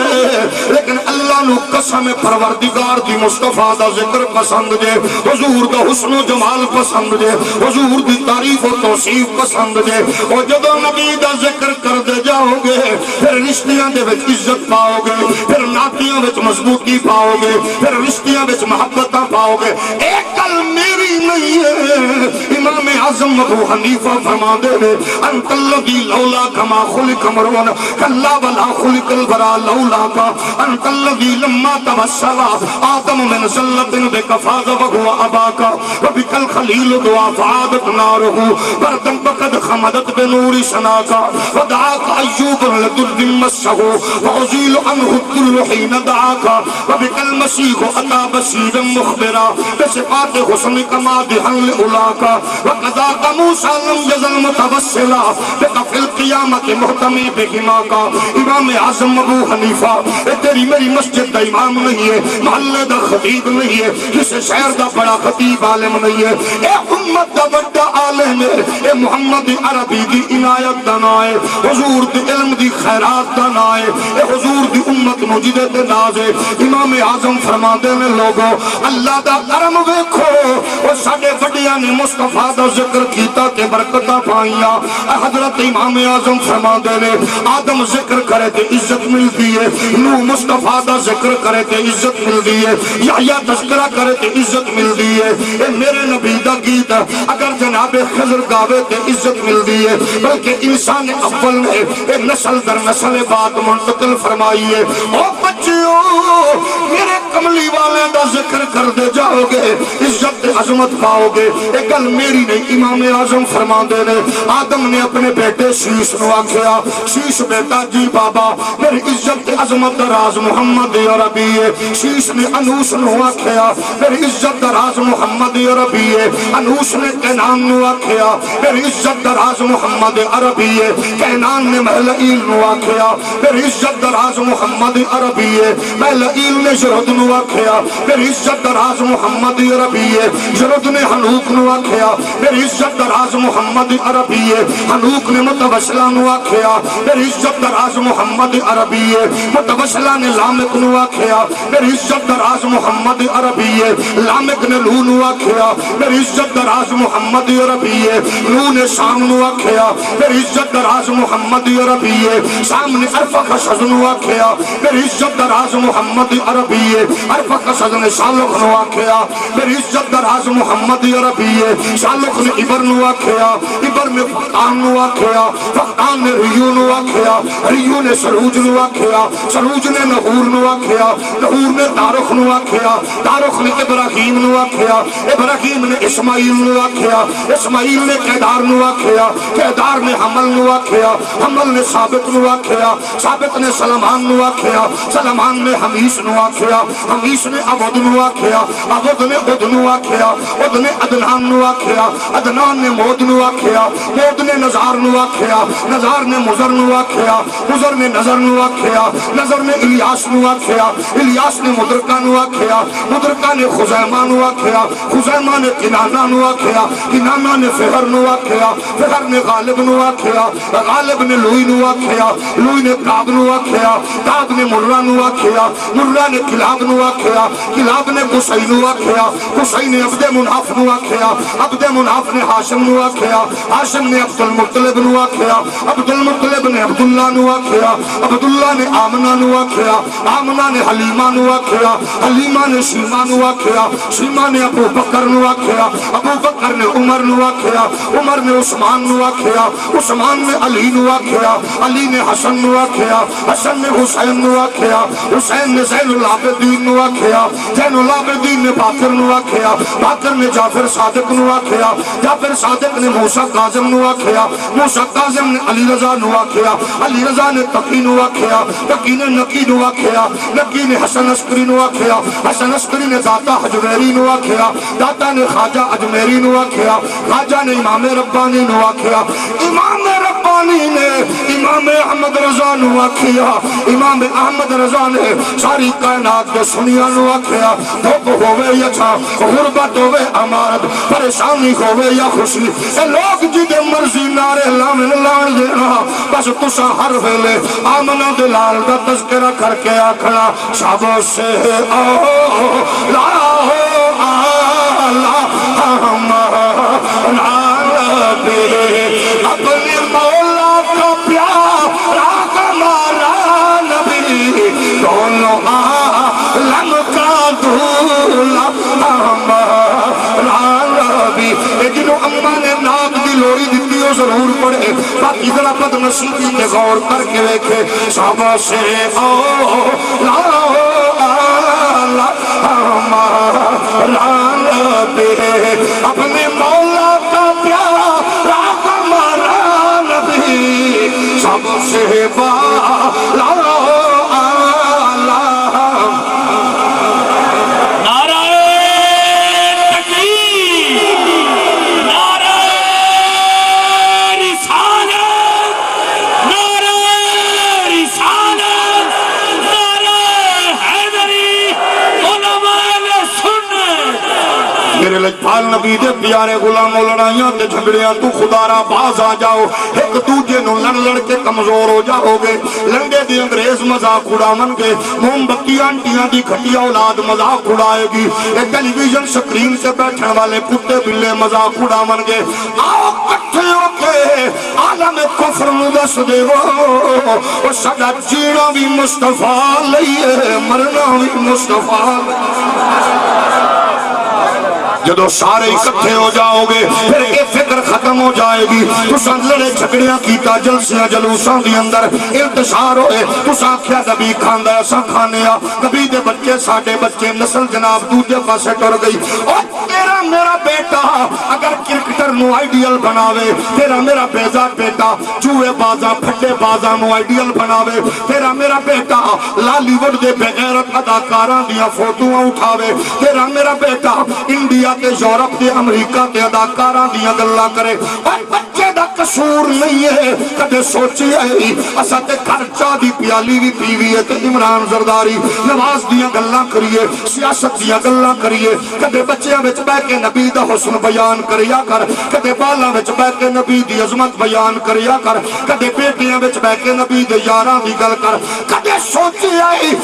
لیکن اللہ نو قسم پروردگار دی مصطفیٰ دا ذکر پسند جے، حضور دا حسن و جمال پسند جے، حضور دی تعریف و توصیف پسند جے، اور جدو نبی دا ذکر کر دے جاؤ گے، پھر رشتیاں دے وچ عزت پاؤ گے، پھر ناتیاں وچ مضبوطی پاؤ گے، پھر رشتیاں وچ محبتاں پاؤ گے، ایک کل میری نہیں ہے، امام اعظم ابو حنیفہ فرما دے نے، انت الذی لولا کما خلق مرون کلا ولا خلق البرا لولا کا، انت الذی لما توسل آدم من ذلت بکفاز وهو اباکا وبک الخلیل دعا فعادت نارہ بردن بقد خمدت بنور سناکا ودعاک ایوب لدر مسہ وعزیل عنہ الدر حین دعاکا وبک المسیح اتا بصیر مخبرا بصفات حسن کما دہن لعلاکا وقضاک موسیٰ لم یزل متوسلا بقف القیامت محتمی بہما کا۔ امام اعظم ابو حنیفہ اے تیری میری مسجد دا امام نہیں ہے، محلے دا خطیب نہیں ہے، کسی شہر دا بڑا خطیب عالم نہیں ہے، اے امت دا بڑا عالم ہے، اے محمد عربی دی عنایت دا نائے، حضور دی علم دی خیرات دا نائے، اے حضور دی امت مجدد ناز ہے۔ امام اعظم فرما دے نے لوگو اللہ دا کرم ویکھو، وہ ساڑے بڑیاں نے مصطفیٰ دا ذکر کیتا کہ برکتہ پائیاں، حضرت امام اعظم فرما دے نے آدم ذکر کرے تے عزت ملتی ہے، نوح مصطفیٰ دا ذکر کرے تے عزت ملتی ہے، یحییٰ تذکرہ کرے تے عزت ملتی ہے، اے میرے نبی دا گیت اگر جناب خضر گاوے تے عزت ملتی ہے، بلکہ انسان اول نے اے نسل در نسل بات منتقل فرمائی ہے۔ او بچیوں میرے کملی والے دا ذکر کر دے جاؤ گے، عزت عظمت پاؤ گے، ایک گل میری نہیں امام اعظم فرما دے نے آدم نے اپنے بیٹے شیش نو آکھیا شیش بیٹا جی بابا میری عزت عظمت راز محمد عربی ہے شیش نے انوس نو آکھیا میری عزت راز محمد عربی ہے انوس نے کینان نو آکھیا میری عزت راز محمد عربی ہے کینان نے مہلئیل نو آکھیا میری عزت راز محمد عربی ہے مہلئیل نے جرد نو آکھیا میری عزت راز محمد عربی ہے جرد نے حنوک نو آکھیا میری عزت راز محمد عربی ہے حنوک نے متوسلہ نو آکھیا میری عزت راز محمد عربی ہے متوسلہ نے لامک نو آکھیا میری عزت راز محمد عربی ہے لامک نے لو نو آکھیا میری عزت راز محمد عربی ہے لو نے شام نو آکھیا میری عزت راز محمد عربی ہے شام نے عرفہ خشد نو آکھیا میری عزت راز محمد عربی ہے عرفہ خشد نے شالخ نو آکھیا میری عزت راز محمد عربی ہے شالخ نے عبر نو آکھیا عبر نے فقان نو آکھیا فقان نے ریو نو آکھیا ریو نے سروج نو آکھیا سروج نے نحور نو آکھیا نحور نے تارخ نو آکھیا تارخ نے ابراہیم نو آکھیا ابراہیم نے اسماعیل نو آکھیا اسماعیل نے قیدار نو آکھیا قیدار نے حمل نو آکھیا حمل نے ثابت نو آکھیا ثابت نے سلمان نو آکھیا سلمان نے حمیس نو آکھیا حمیس نے عبد نو آکھیا عبد نے عد نو آکھیا عد نے عدنان نو آکھیا عدنان نے مود نو آکھیا مود نے نظار نو آکھیا نظار نے مزر نو آکھیا مزر نے نظر نو آکھیا نظر نے الیاس نو آکھیا الیاس نے مدرکہ نو آکھیا مدرکہ نے خزیمہ نو آکھیا خزیمہ نے کنانہ نو آکھیا کنانہ نے فہر نو آکھیا فہر نے غالب نو آکھیا غالب نے لوئی نو آکھیا لوئی نے کعب نو آکھیا کعب نے مرہ نو آکھیا مرہ نے کلاب نو آکھیا کلاب نے قصی نو آکھیا قصی نے عبد مناف نو آکھیا عبد مناف نے حاشم نو آکھیا حاشم نے عبد المطلب نو آکھیا عبد المطلب نے عبداللہ نو آکھیا عبداللہ نے آمنہ نو آکھیا آمنہ نے حلیمہ نو آکھیا حلیمہ نے شیمہ نو آکھیا شیمہ نے ابو بکر نو آکھیا ابو بکر نے عمر نو آکھیا عمر نے عثمان نو آکھیا عثمان نے علی نو آکھیا علی نے حسن نو آکھیا حسن نے حسین نو آکھیا حسین نے زین العابدین نو آکھیا زین العابدین نے باقر نو آکھیا باقر نے جعفر صادق نو آکھیا جعفر صادق نے موسیٰ کاظم نو آکھیا موسیٰ کاظم نے علی رضا نو آکھیا علی رضا نے تقی نو آکھیا تقی نے نقی نو آکھیا نقی نے حسن عسکری نو آکھیا حسن عسکری نے داتا حجویری نو آکھیا داتا نے خواجہ اجمیری نو آکھیا خواجہ نے امام ربانی نو آکھیا امام ربانی نے امام احمد رضا نو آکھیا امام احمد رضا نے ساری کائنات کے سنیا نو آکھیا دھوپ ہوئے یا چھا غربت ہوئے امارت پریشانی ہوئے یا خوشی اے لوگ جدے مرضی نارے لامن لان دینا بس تسا ہر ویلے آمنہ دلال دا تذکرہ کر کے آکھنا شابو سے آو لاہو آلہ ہمارا نبی اپنے مولا کا پیارا ہمارا نبی دونوں عالم کا دولا ہمارا نبی لیکن اماں نے ناک دی لوری دیتی ہو ضرور پڑے باقی ذرا بد نصیبی کے غور کر کے دیکھے شابہ سے لاہو آلہ ہمارا نبی اپنے مولا کا پیارا ہمارا نبی سب سے بالا لجپال نبی دے پیارے غلاموں لڑائیاں تے جھگڑیاں تو خدا را باز آ جاؤ ایک دوجے نو لڑ لڑ کے کمزور ہو جاؤ گے لنگے دی انگریز مذاق اڑاون گے موم بتی آنٹیاں دی کھٹیا اولاد مذاق اڑائے گی ایک ٹیلی ویژن سکرین سے بیٹھن والے کتے بلے مذاق اڑاون گے آؤ کٹھے ہو کے عالم کفر نو دس دے وہ ساڈا جینا بھی مصطفیٰ لئیے مرنا بھی مصطفیٰ جدو سارے اکٹھے ہو جاؤ گے پھر یہ فکر ختم ہو جائے گی. تساں لڑے جھگڑیاں کیتا جلسیاں جلوساں دی اندر انتشار ہوئے, تساں آکھیا نبی کھاندا ہے اساں کھانے آ, نبی دے بچے ساڈے بچے, نسل جناب دوجے پاسے ٹر گئی. اور تیرا میرا بیٹا اگر کرکٹر نو آئیڈیل بناوے, تیرا میرا بیٹا جوئے بازاں پھٹے بازاں نو آئیڈیل بناوے, تیرا میرا بیٹا لالی ووڈ دے بغیرت اداکاراں دیاں فوٹوواں اٹھاوے, تیرا میرا بیٹا انڈیا تے یورپ تے امریکہ تے اداکاراں دیاں گلاں کرے. اور بچے دا قصور نہیں ہے. کدے سوچی ہے اساں تے گھر چاہ دی پیالی بھی پیوی ہے تے عمران زرداری نواز دیاں گلاں کریے, سیاست دیاں گلاں کریے. کدے بچیاں وچ بیٹھ کے نبی دا حسن بیان کریا کر, کدے بالاں وچ بیٹھ کے نبی دی عظمت بیان کریا کر, کدے بیٹیاں وچ بیٹھ کے نبی دے یاراں دی گل کر. کدے سوچی آئی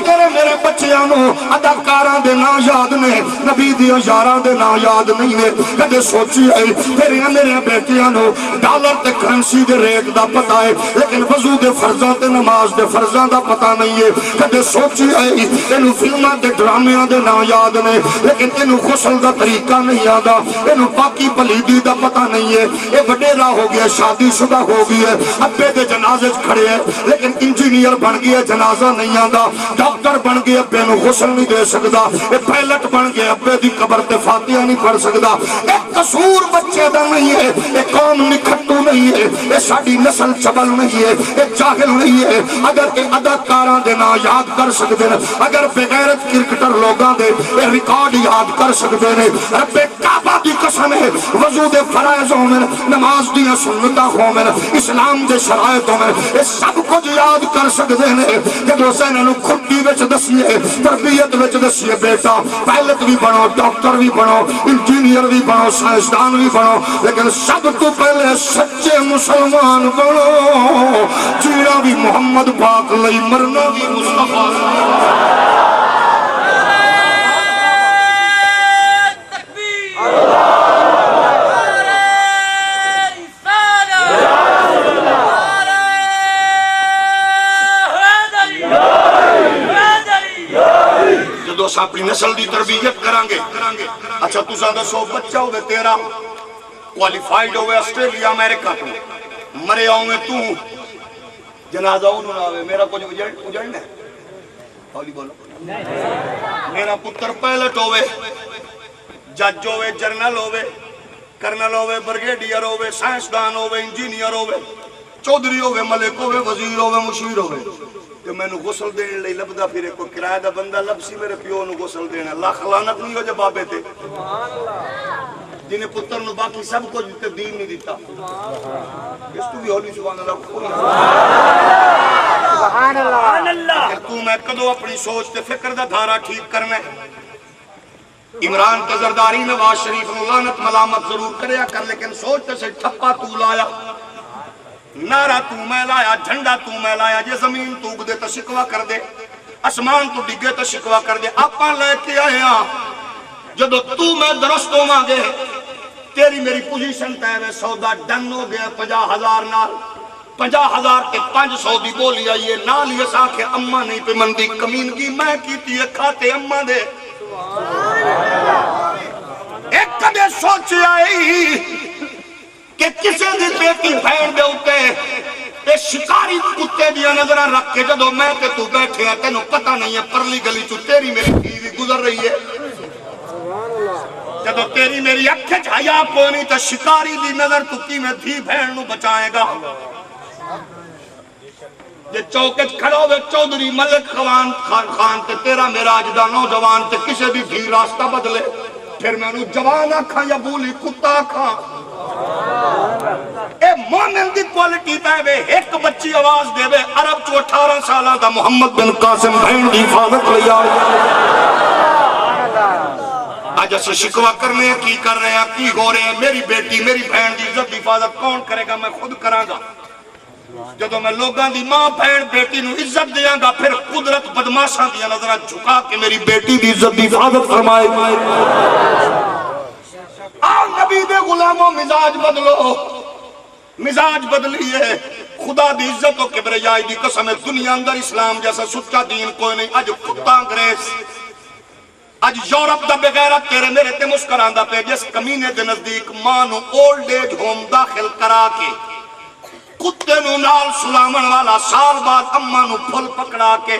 تیرے میرے بچیاں نو اداکاراں دے نا یاد نے, نبی دی یاراں دے نا یاد نہیں نے. کدے سوچی آئی تیرے میرے بیٹیاں نو ڈالر تے کرنسی دے ریٹ دا پتہ ہے لیکن وضو دے فرضاں تے نماز دے فرضاں دا پتہ نہیں ہے. کدے سوچی آئی تینوں فلماں تے ڈرامیاں دے نا یاد نے لیکن تینوں غسل دا طریقہ نہیں آتا, تینوں پاکی پلیدی دا پتہ نہیں ہے. اے وڈیرا ہو گیا, شادی شدہ ہو گیا, ابے دے جنازے کھڑے ہے لیکن انجینئر بن گیا, جنازہ نہیں آتا. ڈاکٹر بن گیا, ابے نو غسل نہیں دے سکتا. اے پائلٹ بن گیا, ابے دی قبر تے فاتحہ نہیں پڑھ سکتا. اے قصور بچے دا نہیں ہے, اے قوم نکھٹو نہیں ہے, اے ساڈی نسل چبل نہیں ہے, اے جاہل نہیں ہے. اگر اے اداکاراں دے نا یاد کر سکتے ہیں, اگر بغیرت کرکٹر لوگاں دے اے ریکارڈ یاد کر سکتے ہیں, رب کعبہ دی قسم ہے وضو دے فرائض ہومن, نماز دی سنتاں ہومن, اسلام دے شرائط ہومن, اے سب کچھ یاد کر سکتے ہیں. جب حسین نو کھٹی وچ دسیے, تربیت وچ دسیے, بیٹا پائلٹ بھی بنو, ڈاکٹر بھی بنو, انجینئر بھی بنو, سائنسدان بھی بنو, لیکن سب تو پہلے سچے مسلمان بنو. جینا بھی محمد پاک لئی, مرنا بھی مصطفیٰ اپنی نسل دی تربیت کرانگے. اچھا تساں دسو بچہ ہوئے تیرا کوالیفائیڈ ہوئے آسٹریلیا امریکہ تو, مرے آؤں تو جنازہ انہوں نہ ہوئے, میرا کچھ اجڑنا ہے ہولی بولو. میرا پتر پائلٹ ہوئے, جج ہوئے, جرنل ہوئے, کرنل ہوئے, برگیڈیئر ہوئے, سائنسدان ہوئے, انجینئر ہوئے, چودھری ہوئے, ملک ہوئے, وزیر ہوئے, مشیر ہوئے. کہ میں نو غسل دینے لئی لبدا پھرے, کوئی کرایہ دا بندہ لبسی میرے پیو نو غسل دینا. لاکھ لعنت نہیں ہو جے بابے تے جنہیں پتر نو باقی سب کو دیتے دین نہیں دیتا. اس تو بھی ہولی سبحان اللہ سبحان اللہ. تو میں کدو اپنی سوچ تے فکر دا دھارا ٹھیک کرنا ہے. عمران تے زرداری نواز شریف نو لعنت ملامت ضرور کریا کر, لیکن سوچ تے سے ٹھپا تو لایا, نعرہ تو میں لایا, جھنڈا تو میں لایا. جے زمین تو اگ دے تو شکوا کر دے, اسمان تو ڈگے تو شکوا کر دے. آپاں لے کے آئے ہاں جدو تو میں درست ہو مانگے, تیری میری پوزیشن تے سودا ڈن ہو گیا 50,000 نال. 50,000 کے 500 دی بولی آئیے نال یہ ساکھے اممہ نہیں پہ مندی کمینگی میں کیتی ہے کھاتے اممہ دے. ایک کدے سوچے آئی کہ کسے دی بیٹی بھین دے ہوتے اے شکاری کتے دیا نظرہ رکھ کے جدو میں تے تو بیٹھے ہیں تینوں پتہ نہیں ہے پرلی گلی چو تیری میری بیوی گزر رہی ہے. جدو تیری میری اکھے حیا کونی تو شکاری دی نظر تو کی میں تھی بھین نو بچائے گا. جے چوکت کھڑو وے چودھری ملک خان تے تیرا میرا جدہ نوجوان تے کسے دی بھی راستہ بدلے, پھر میں نو جوان آکھاں یا بولی کتا آکھاں. اے مومن دی کوالٹی پہوے ایک بچی آواز دے وے عرب چو 18 سالہ دا محمد بن قاسم بھین دی حفاظت لیا. آج اسے شکوا کرنے ہیں, کی کر رہے ہیں, کی ہو رہے ہیں. میری بیٹی میری بہن دی عزت دی حفاظت کون کرے گا؟ میں خود کراں گا. جدو میں لوگاں دی ماں بہن بیٹی نو عزت دیاں گا, پھر قدرت بدماشاں دیا نظرہ جھکا کے میری بیٹی دی عزت دی حفاظت فرمائے. آؤ نبی دے غلاموں مزاج بدلو, مزاج بدلیے. خدا دی عزت و کبریائی دی قسم ہے, دنیا اندر اسلام جیسا سچا دین کوئی نہیں. اج کتا انگریز اج یورپ دا بغیرت تیرے میرے تے مسکراندا پہ جس کمینے دے نزدیک ماں نو اولڈ ایج ہوم داخل کرا کے کتے نو نال سلامن والا سال بعد اماں نو پھل پکڑا کے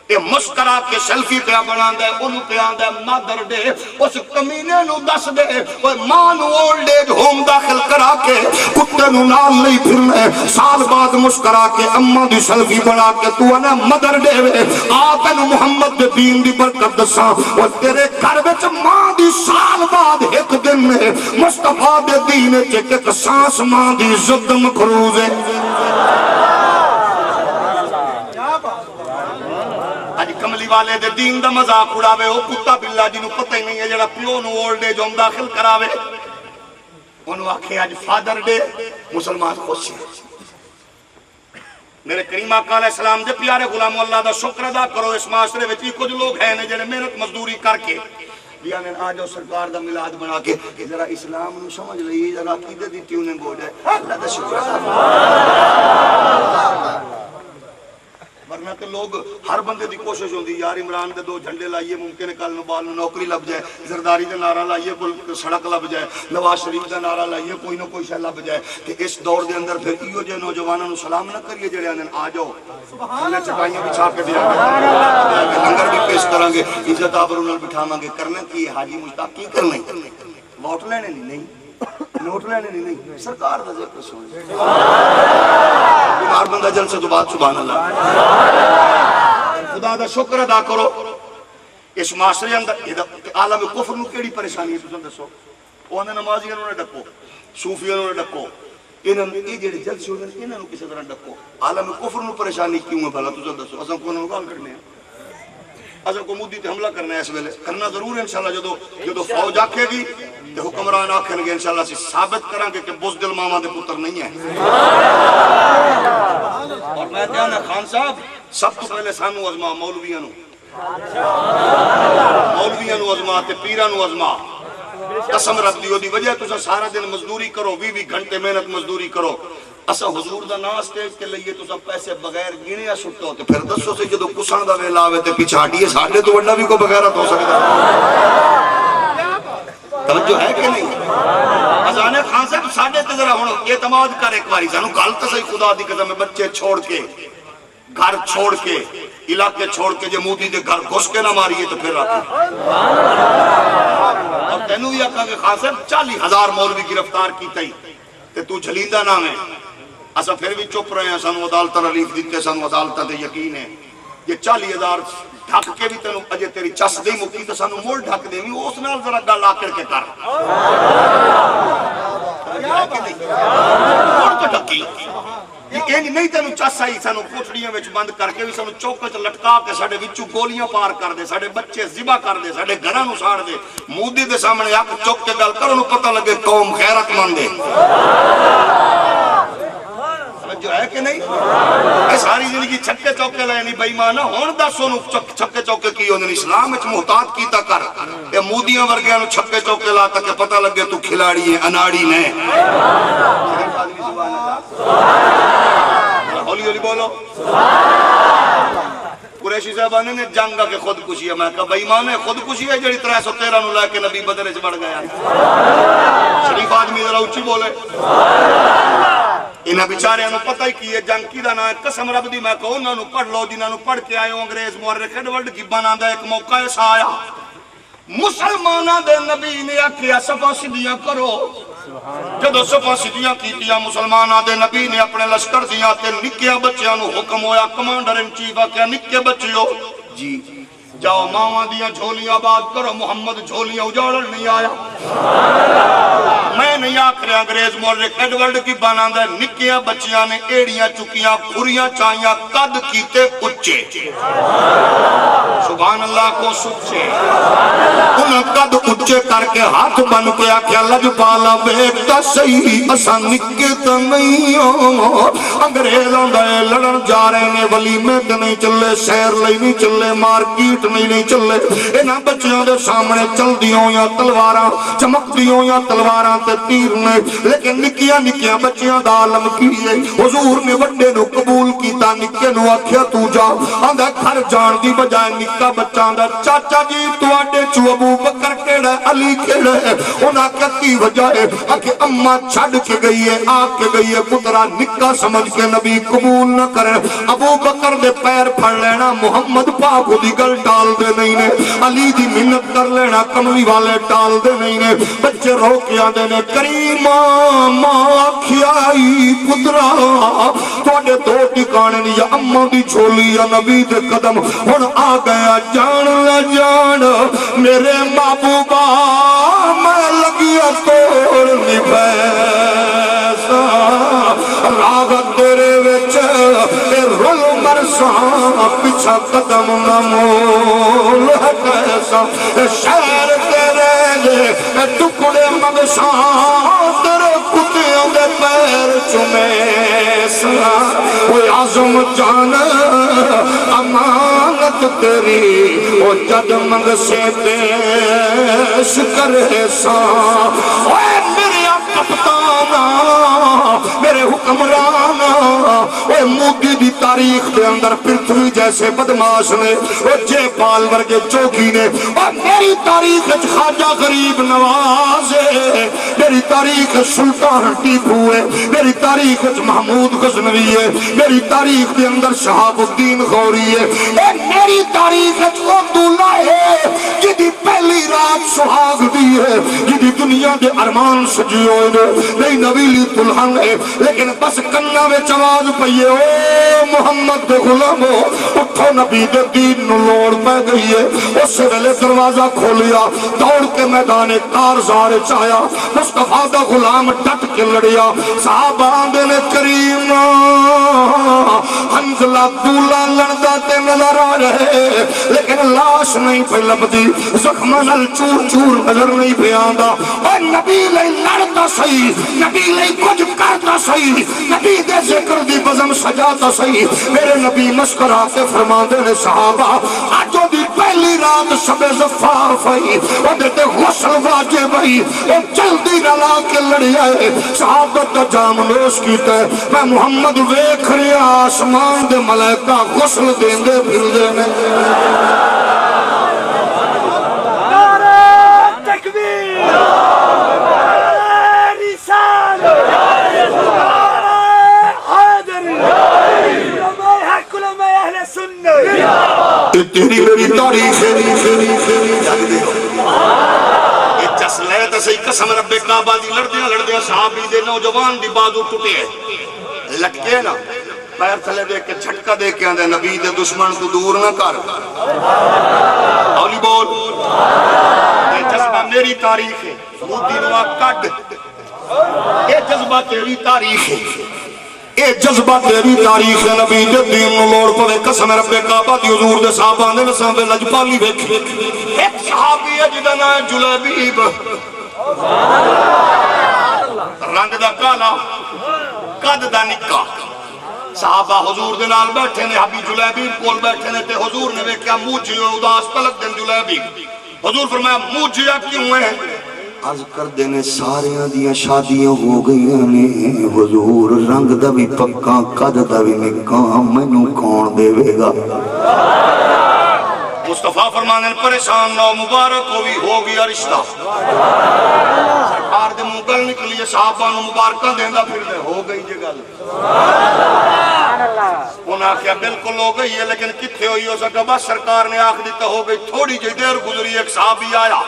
یہ مسکرا کے سیلفی پہ بنا دے انہوں پہ آن دے مادر ڈے اس کمینے نو دس دے ماں نو اولڈ ایج ہوم داخل کرا کے کتے نو نال نہیں پھرنے سال بعد مسکرا کے اماں دی سیلفی بنا کے تو انہیں مدر ڈے وے آپ انہوں محمد دے دین دی برکت دساں اور تیرے گھر وچ ماں دی سال بعد ایک دن میں مصطفیٰ دے دین چک ایک سانس ماں دی عزت مخروز ہے آج کملی والے دے دین دا مذاق اڑاوے وہ کتا بلا جنہوں پتہ ہی نہیں ہے جڑا پیو نو اولڈ ایج ہوم داخل کراوے انہوں آکھے آج فادر ڈے مسلمان خوش ہیں میرے کریم آقا علیہ السلام دے پیارے غلام اللہ دا شکر ادا کرو اس معاشرے وچ کچھ لوگ ہیں جڑے محنت مزدوری کر کے دیا نے آج سرکار دا میلاد بنا کے ذرا اسلام نو سمجھ لئی ذرا عقیدت دی ٹیوننگ بورڈ ہے اللہ دا شکر ادا ورنہ کہ لوگ ہر بندے دی کوشش ہوندی یار عمران دے 2 جھنڈے لائیے ممکن ہے کل نو بال نوکری لب جائے زرداری دا نعرہ لائیے کوئی سڑک لب جائے نواز شریف دا نعرہ لائیے کوئی نہ کوئی شے لب جائے کہ اس دور دے اندر پھر ایو جے نوجواناں نو سلام نہ کریے جڑے آندے آ جاؤ ہمیں چٹائیاں بچھا کے دیا لنگر بھی پیش کریں گے عزت آبرو نال بٹھاواں گے کرنا کی حاجی مشتاق کی کرنا ووٹ لینے نہیں نوٹ لینے نہیں سرکار دا ذکر سن بیمار بندہ جلسے تو بعد سبحان اللہ خدا دا شکر ادا کرو اس معاشرے اندر عالم کفر نو کیڑی پریشانی ہے تساں دسو اونے نمازیاں نو ڈکو صوفیاں نو ڈکو انہاں یہ جڑے جلسے ہوندے انہاں نو کسے طرح ڈکو عالم کفر نو پریشانی کیوں ہے بھلا تساں دسو اساں کو نو گال کرنے ہیں اساں کو مودی تے حملہ کرنا ہے اس ویلے کرنا ضرور ہے انشاءاللہ جدو فوج آکھے گی تے حکمران آکھن گے انشاءاللہ سی ثابت کریں گے کہ بزدل ماما دے پتر نہیں ہے اور میں کہنا خان صاحب سب تو پہلے سانو ازما مولویاں نو ازما تے پیراں نو ازما قسم رب دی دی وجہ تساں سارا دن مزدوری کرو 20 گھنٹے محنت مزدوری کرو اسا حضور دا نام سٹیج کے لئیے تساں پیسے بغیر گنیا سٹو تے پھر دسو سے جدو کسن دا ویلا آوے تے پیچھے ہٹیے ساڈے تو وڈا بھی کو بغیرت ہو سکتا توجہ ہے کہ نہیں ازانے خان صاحب ساڈے تے ذرا ہن اعتماد کر ایک باری سانو گل تے صحیح خدا دی قسم بچے چھوڑ کے گھر چھوڑ کے علاقے چھوڑ کے جے مودی دے گھر گھس کے نہ ماریے تو پھر آتی اور تینوں بھی آکھا کہ خان صاحب 40,000 مولوی گرفتار کیتا ہی تے تو جھلیندہ نام ہے اسا پھر بھی چپ رہے ہیں سانو عدالت ریلیف دیتے سانو عدالت تے یقین ہے یہ 40,000 ڈھک کے بھی تینوں اجے تیری چس دے مکی تو سانو مول ڈھک دے بھی اس نال ذرا گل آکڑ کے کر مول تو ڈھکی یہ نہیں تینوں چس آئی سانو کوٹڑیاں وچ بند کر کے بھی سانو چوکے چ لٹکا کے ساڈے وچوں گولیاں پار کر دے ساڈے بچے ذبح کر دے ساڈے گھراں نوں ساڑ دے مودی دے سامنے اک چوک کے گل کرو نوں پتہ لگے قوم غیرت مند ہے جو ہے کہ نہیں یہ ساری زندگی چھکے چوکے لائے نہیں بھائی مانا ہون دا سونو چھکے چوکے کی ہوندے اسلام وچ محتاط کیتا کر یہ مودیاں ورگیاں نو چھکے چوکے لا تک پتہ لگے تو کھلاڑی ہے اناڑی نے ہولی ہولی بولو قریشی صاحبانے نے جنگا کے خودکشی ہے میں کہا بھائی مانے خودکشی ہے جڑی 313 نو لے کے نبی بدر وچ بڑھ گیا شریف آدمی ذرا اونچی بولے انہاں بیچاریاں نو پتہ ہی کی ہے جنگ کی دا نام ہے قسم رب دی میں کہو انہاں نو پڑھ لو جنہاں نو پڑھ کے آئے ہو انگریز مورخ ایڈورڈ گبن آندا ایک موقع ایسا آیا مسلماناں دے نبی نے آکھیا صفاں سیدھیاں کرو جدو صفاں سیدھیاں کیتیاں مسلماناں دے نبی نے اپنے لشکر دیاں تے نکیاں بچیاں نو حکم ہویا کمانڈر ان چیف آکھیا نکے بچیو جی جاؤ ماواں دیاں جھولیاں آباد کرو محمد جھولیاں اجاڑن نہیں آیا میں نہیں آکھ رہا انگریز مورخ ایڈورڈ کی بناندہ نکیاں بچیاں نے ایڑیاں چکیاں کھریاں چاہیاں قد کیتے اچھے سبحان اللہ کو سچے انہاں قد اچھے اچے کر کے ہاتھ بن کے آکھیا لجپالا ویکھتا صحیح اساں نکے تے نہیں ہو انگریز آندے لڑن جا رہے نے ولیمے تے نہیں چلے سیر لئی نہیں چلے مارکیٹ نہیں چلے انہاں بچیاں دے سامنے چل دیوں یا تلواراں چمک دیوں یا تلواراں تے تیر نے لیکن نکیاں نکیاں بچیاں دا عالم کی ہے حضور نے وڈے نو قبول کیتا نکے نو آکھیا تو جا آندا گھر جان دی بجائے نکا بچہ آندا چاچا جی تواڈے چو ابو بکر کیڑا علی کیڑا ہے انہاں کی وجہ ہے کہ اماں چھڈ کے گئی ہے آ کے گئی ہے پترا نکا سمجھ کے نبی قبول نہ کرے ابو بکر دے پیر پھڑ لینا محمد پاک دی گل ٹال دے نہیں نے علی دی منت کر لینا کملی والے ٹال دے نہیں نے بچے رو کے آندے نے کریم ماں کھیائی پترا تواڈے دو ٹھکانے نہیں یا اماں دی جھولی یا نبی دے قدم ہن آ گیا جان لا جان میرے محبوبا میں لگیا توڑنی پیسا راگ تیرے وچ رول مرساں پچھا قدم نہ مول ہے کیسا شہر تیرے دے ٹکڑے مگساں تیرے کتیاں دے پیر چمیسا وہ عظم جان امانت تیری وہ جد منگ سے پیش کرے سا اے میرے کپتانا میرے حکمرانا اے مودی دی تاریخ دے اندر پرتھوی جیسے بدماش نے وہ جے پال ورگے چوکی نے اور میری تاریخ خواجہ غریب نواز ہے میری تاریخ سلطان ٹیپو ہے میری تاریخ محمود غزنوی ہے میری تاریخ دے اندر شہاب الدین غوری ہے اے میری تاریخ عبداللہ ہے جدی پہلی رات سہاگ دی ہے جدی دنیا دے ارمان سجی ہوئے نے نہیں نویلی دلہن ہے لیکن بس کنہ میں چواز پئیے او محمد دے غلامو اٹھو نبی دے دین نو لوڑ پہ گئی ہے اس سے ویلے دروازہ کھولیا دوڑ کے میدان کارزار چایا مصطفیٰ دا غلام ڈٹ کے لڑیا صحابہ آندے نے کریم حنزلہ دولا لڑدا تے نظر آ رہے لیکن لاش نہیں پہ لبدی زخمنل چور چور نظر نہیں پہ آندا اور نبی لئی لڑتا صحیح نبی لئی کچھ کرتا صحیح نبی دے ذکر دی بزم سجاتا صحیح میرے نبی مسکرا کے فرماندے نے صحابہ آجو دی پہلی رات شب زفار فائی اور دیتے غسل واجب آئی اور جلدی رلا کے لڑی آئے صحابت دا جام نوش کیتا ہے میں محمد ویکھ رہا آسمان دے ملائکہ غسل دیں دے پھر دینے تیری میری تاریخ جس لے تا صحیح قسم رب کعبہ دی لڑدیاں صحابی دے نوجوان دی بازو ٹوٹے ہیں لٹکے نا پیر تھلے دے کے جھٹکا دے کے آندے نبی دے دشمن تو دور نہ کر اولی بول یہ جذبہ میری تاریخ ہے مودی نوا کڈ یہ جذبہ تیری تاریخ ہے اے جذبہ تیری تاریخ ہے نبی دے دین نو لوڑ پوے قسم رب کعبہ دی حضور دے صحابہ نے نساں دے لجپالی ویکھی ایک صحابی ہے جدا نام جلیبیب رنگ دا کالا قد دا نکا صحابہ حضور دے نال بیٹھے نے حبی جلیبیب کول بیٹھے نے تے حضور نے ویکھیا منہ جی اداس پلک دین جلیبیب حضور فرمایا منہ جیا کیوں ہے عرض کر دینے سارے دیاں شادیاں ہو گئی نے حضور رنگ دا بھی پکا قد دا بھی نکا مینوں کون دے وے گا مصطفیٰ فرمانے پریشان نہ مبارک ہو گیا رشتہ سرکار دے منگل نکلیے صحابہ نو مبارکہ دیندہ پھر دے ہو گئی جے گل انہاں کیا بالکل ہو گئی ہے لیکن کتھے ہوئی ہو سکا بس سرکار نے آخ دیتا ہو گئی تھوڑی جی دیر گزری ایک صحابی آیا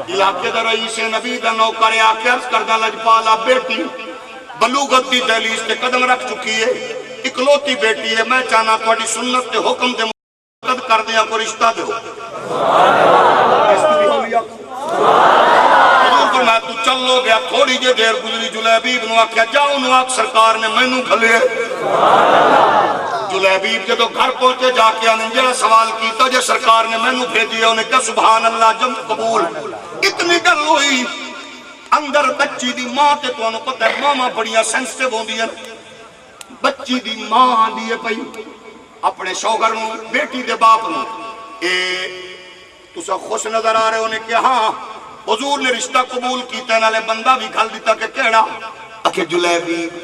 علاقے دا رئیس نبی دا نوکر آکے عرض کردہ لجپالا بیٹی بلوغت دی دہلیز تے قدم رکھ چکی ہے اکلوتی بیٹی ہے میں چاہنا تھوڑی سنت تے حکم دے مقدد کر دیا کو رشتہ دے ہو حضور فرمایا تو چل لو گیا تھوڑی جے دیر گزری جلیبیب نو آکھیا جاؤ نو آکھ سرکار نے میں نو کھلے جلیبیب جدو گھر پہنچے جا کے انجڑا سوال کیتا جے سرکار نے میں نو بھیجیا انہیں کہا سبحان اللہ جم قبول اندر بچی دی ماں تے تو انہوں پتہ ہے ماما بڑیاں سینسٹیو ہوں دیا بچی دی ماں دیئے پئی اپنے شوہر نو بیٹی دے باپ نو اے تسا خوش نظر آ رہے ہونے کہ ہاں حضور نے رشتہ قبول کیتا ہے نالے بندہ بھی کھل دیتا کہ کیڑا اکھے جلیبیب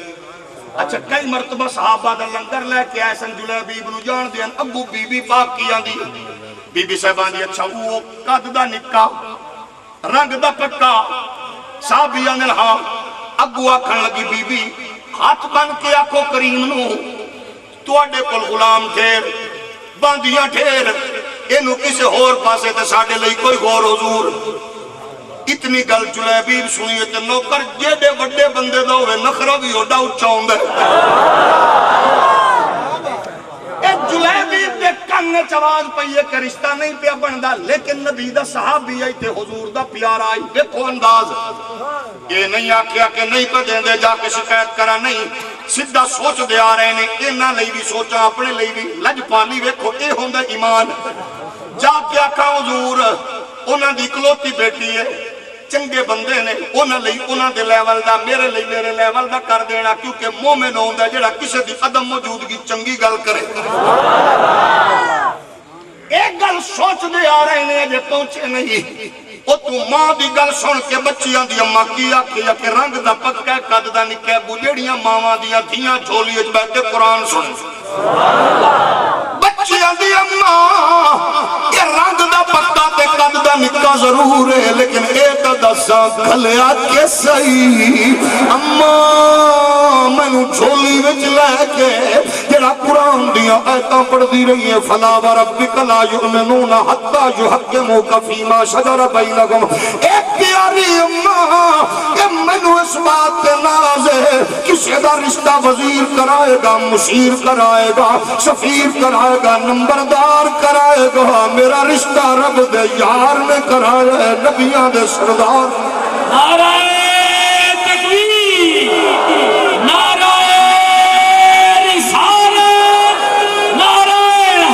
اچھا کئی مرتبہ صحابہ دا لنگر لے کے آئے سن جلیبیب نو جان دیا ابو بی بی پاک کی آن دی بی بی صاحبان دی اچھا وہ قد دا نکا رنگ دا پکا صحابی آنے لہا ابو آکھن لگی بی بی ہاتھ بن کے آکھو کریم نو تو اڈے کل غلام ٹھیر باندیاں ٹھیر اینو کسے ہور پاسے تے ساڑے لئی کوئی غور حضور اتنی گل جلیبیب سنیے تے نوکر جیڑے وڈے بندے دا ہوئے نخرہ بھی ہوڑا اچھا ہوں دے ایک جلیبیب دے کنگے چواز پہیے کہ رشتہ نہیں پیا بندہ لیکن نبی دا صحابی آئی تے حضور دا پیار آئی دیکھو انداز یہ نہیں آکھیا کہ نہیں پہ دیں دے جا کے شکایت کرا نہیں سدھا سوچ دے آ رہے ہیں اینا لئی بھی سوچا اپنے لئی بھی لج پالی ویکھو اے ہوندہ ایمان جا کے آکھا حضور انہاں دی کلوتی بیٹی ہے چنگے بندے نے انہاں لئی انہاں دے لیول دا میرے لئی میرے لیول دا کر دینا کیونکہ مومن ہوندہ جڑا کسے دی عدم موجودگی چنگی گل کرے ایک گل سوچ دے آ رہے ہیں جے پہنچے نہیں او تو ماں دی گل سن کے بچیاں دی اماں کی آکھیا کہ رنگ دا پکا ہے قد دا نکا ہے بجڑیاں ماواں دیاں دھیاں جھولی وچ بیٹھ کے قرآن سن بچیاں دی اماں یہ رنگ دا پکا تے قد دا نکا ضرور ہے لیکن اے دا دسا کھلیا کے صحیح اماں مینوں جھولی وچ لے کے جڑا قرآن دیاں آیتاں پڑھ دی رہی ہیں فلا وربک لا یؤمنون حتی یحکموک فیما شجر بینکم ایک پیاری اماں کہ مینوں اس بات پہ ناز ہے کسی دا رشتہ وزیر کرائے گا مشیر کرائے گا سفیر کرائے گا نمبردار کرائے گا میرا رشتہ رب دے یار نے کرائے نبیان دے سردار نعرہ تکبیر نعرہ رسالت نعرہ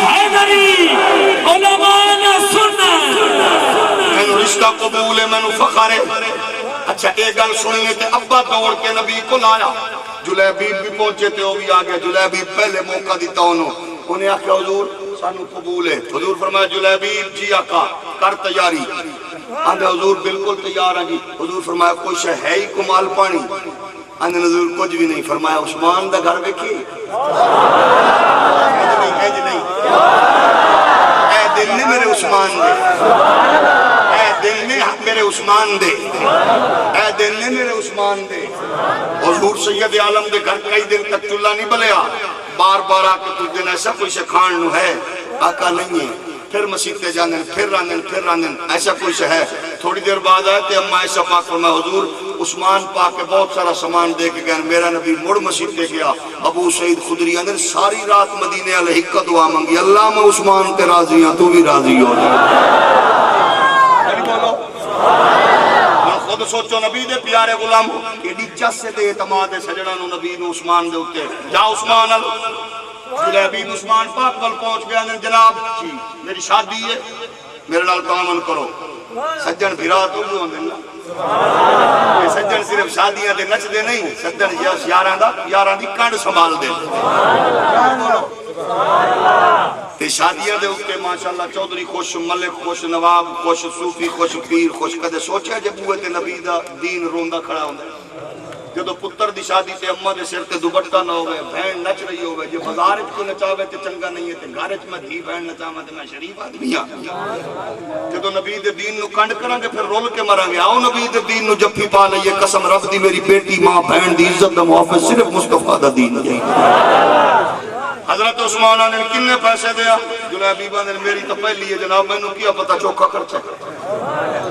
حیدری علماء نے سننا میں رشتہ قبول ہے میں فخر ہے اچھا ایک گل سننے تے ابا دوڑ کے نبی کو لایا جلیبیب بھی پہنچے تے وہ بھی آگیا جلیبیب پہلے موقع دیتا انہیں آکھا حضور سانو قبول ہے حضور فرمایا جلیبیب جی آقا کر تیاری آندھے حضور بالکل تیار ہیں جی حضور فرمایا کوئی شے ہے ہی کمال پانی آندھے حضور کچھ بھی نہیں فرمایا عثمان دا گھر بیکھی اے دل نے میرے عثمان دے اے دل نے میرے عثمان دے اے دل نے میرے عثمان دے حضور سید عالم دے گھر کئی دن تک چلا نہیں بلیا بار بار آکے کچھ دن ایسا کوئی سے کھان نو ہے آقا نہیں ہے پھر مسیحتے جانن پھر رانن ایسا کوئی سے ہے تھوڑی دیر بعد آئے تے اما ایسا پاک فرمائے حضور عثمان پاک کے بہت سارا سامان دے کے گئے میرا نبی مڑ مسیحتے گیا ابو سعید خدری اندر ساری رات مدینے علیہ کا دعا منگی اللہ میں عثمان تے راضی ہیں تو بھی راضی ہو جائے خود سوچو نبی دے پیارے غلام ایڈی چس سے دے اعتماد سجڑا نو نبی نو عثمان دے ہوتے جا عثمان جلیبیب عثمان پاک پل پہنچ گیا جناب جی میری شادی ہے میرے نال کامن کرو سجن بھیرا تو بھی ہوندے نا سجن صرف شادیاں دے نچ دے نہیں سجن یاراں دی کنڈ سنبھال دے تے شادیاں دے اوتے ماشاءاللہ چودھری خوش ملک خوش نواب خوش صوفی خوش پیر خوش کدے سوچیا جے بوئے تے نبی دا دین روندا کھڑا ہوندا جدو پتر دی شادی تے اماں دے سر تے دوپٹہ نہ ہوئے بہن نچ رہی ہوئے جے بازار وچ کو نچاوے تے چنگا نہیں ہے تے گھر وچ میں دھی بہن نچاواں تے میں شریف آدمی ہاں جدو نبی دے دین نو کنڈ کران گے پھر رول کے مران گے آؤ نبی دے دین نو جفی پا لئیے قسم رب دی میری بیٹی ماں بہن دی عزت دا محافظ صرف مصطفیٰ دا دین ہے حضرت عثمان نے کنے پیسے دیا جلیبیب نے میری تو پہلی ہے جناب میں نے کیا پتا چوکھا خرچہ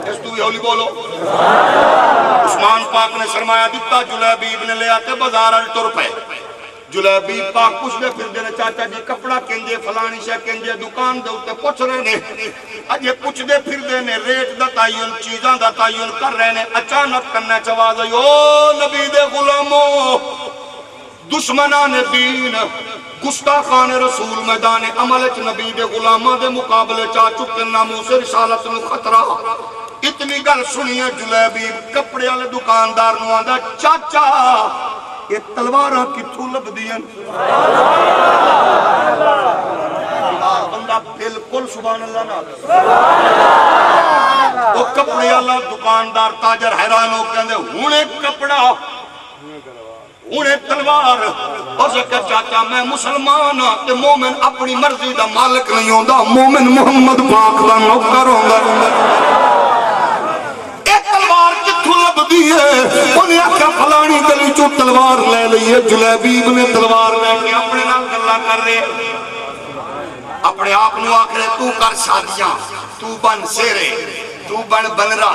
اس تو بھی ہولی بولو عثمان پاک نے سرمایہ دیتا جلیبیب نے لے آتے بازار الٹر پہ جلیبیب پاک کچھ دے پھر دینے چاچا جی کپڑا کنجے فلانی شے کنجے دکان دے ہوتے پوچھ رہے نے اجے پوچھ دے پھر دینے ریٹ دا تعین چیزاں دا تعین کر رہے نے اچانک کرنے چواز ہے او نبی دے غلاموں دشمنان دین گستاخان رسول میدان عمل نبی دے غلامہ دے مقابلے چاہ چکے ناموں سے رسالت نو خطرہ اتنی گل سنی ہے جلیبیب کپڑے والے دکاندار نو آندا چاچا یہ تلواراں کتھوں لبدیاں بندہ بالکل سبحان اللہ نہ وہ کپڑے والا دکاندار تاجر حیران ہو کہندے ہنے کپڑا ہنے تلوار اس کہ چاچا میں مسلمان ہاں تے مومن اپنی مرضی دا مالک نہیں ہوندا مومن محمد پاک دا نوکر ہوندا اے تلوار کتھوں لبدی ہے انہیں آکھیا فلانی گلی چوں تلوار لے لئی ہے جلیبیب نے تلوار لے کے اپنے نال گلاں کر رہے اپنے آپ نو آکھے تو کر شادیاں تو بن سیرے تو بن بنرا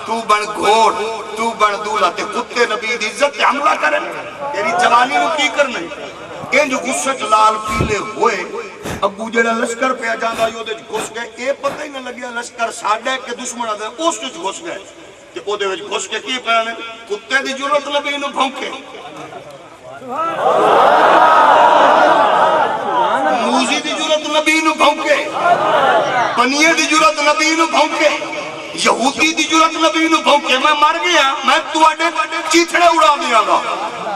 تو بن گھوڑ تو بن دولہ تے کتے نبی دی عزت تے حملہ کریں تیری جوانی نو کی کرنے ان جو غصت لال پیلے ہوئے ابو جڑا لشکر پہ جاندا یو دے گھس گئے اے پتہ ہی نہ لگیا لشکر ساڈے کے دشمن دے اس وچ گھس گئے تے او دے وچ گھس کے کی پیانے کتے دی ضرورت نبی نو بھونکے موزی دی ضرورت نبی نو بھونکے پنیے دی ضرورت نبی نو بھونکے یہودی دی ضرورت نبی نو بھونکے میں مر گیا میں تواڈے چیتھڑے اڑا دیاں گا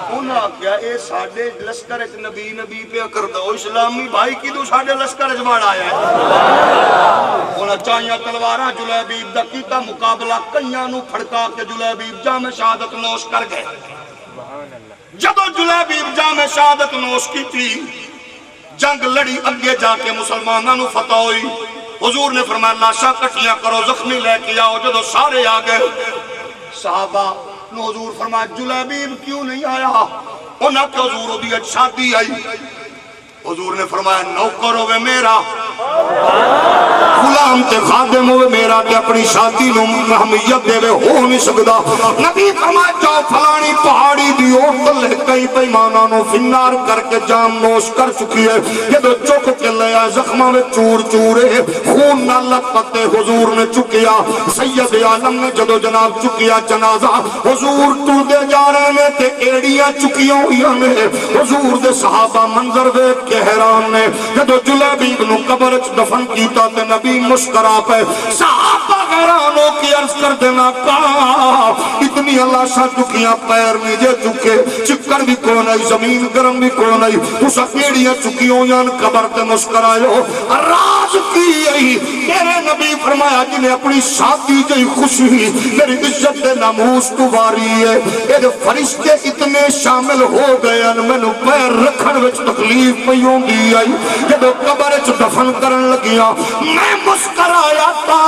انہاں کیا اے ساڈے لشکر وچ نبی نبی پہ کردا او اسلامی بھائی کیدوں ساڈے لشکر وچ وڑ آیا ہے انہاں چاہیاں تلواراں جلیبیب دا کیتا مقابلہ کئیاں نو پھڑکا کے جلیبیب جام شہادت نوش کر گئے جدو جلیبیب جام شہادت نوش کی تھی جنگ لڑی اگے جا کے مسلمانوں نو فتح ہوئی حضور نے فرمایا لاشاں کٹیاں کرو زخمی لے کے آؤ جدو سارے آگئے صحابہ نو حضور فرمایا جلیبیب کیوں نہیں آیا انہاں کہ حضور دی شادی آئی حضور نے فرمایا نوکر ہوئے میرا غلام تے خادم ہوئے میرا کہ اپنی شادی نو اہمیت دے وے ہو نہیں سکدا نبی فرمایا جاؤ فلانی پہاڑی دی عورت لے کئی پیمانہ نو فنار کر کے جام نوش کر چکی ہے جدو چک کے لیا زخمہ میں چور چورے خون نہ لپتے حضور نے چکیا سید عالم نے جدو جناب چکیا جنازہ حضور تو دے جا رہے میں تے ایڑیاں چکیوں نے حضور دے صحابہ منظر وے کے حیران نے جدو جلیبیب نو قبر دفن کیتا تے نبی مسکرا پہ صحابہ غیرانوں کی عرض کر دینا کہا اتنی اللہ شاہ چکیاں پیر نیجے چکے چکر بھی کون آئی زمین گرم بھی کون آئی اس اکیڑیاں چکیوں یان قبر تے مسکرائیو راز کی آئی میرے نبی فرمایا جنہیں اپنی شادی جئی خوشی میری عزت دے ناموس تو واری ہے اے فرشتے اتنے شامل ہو گئے ان میں نو پیر رکھن وچ تکلیف پیوں دی آئی جب قبر چ دفن کرن لگیا میں مسکرایا تا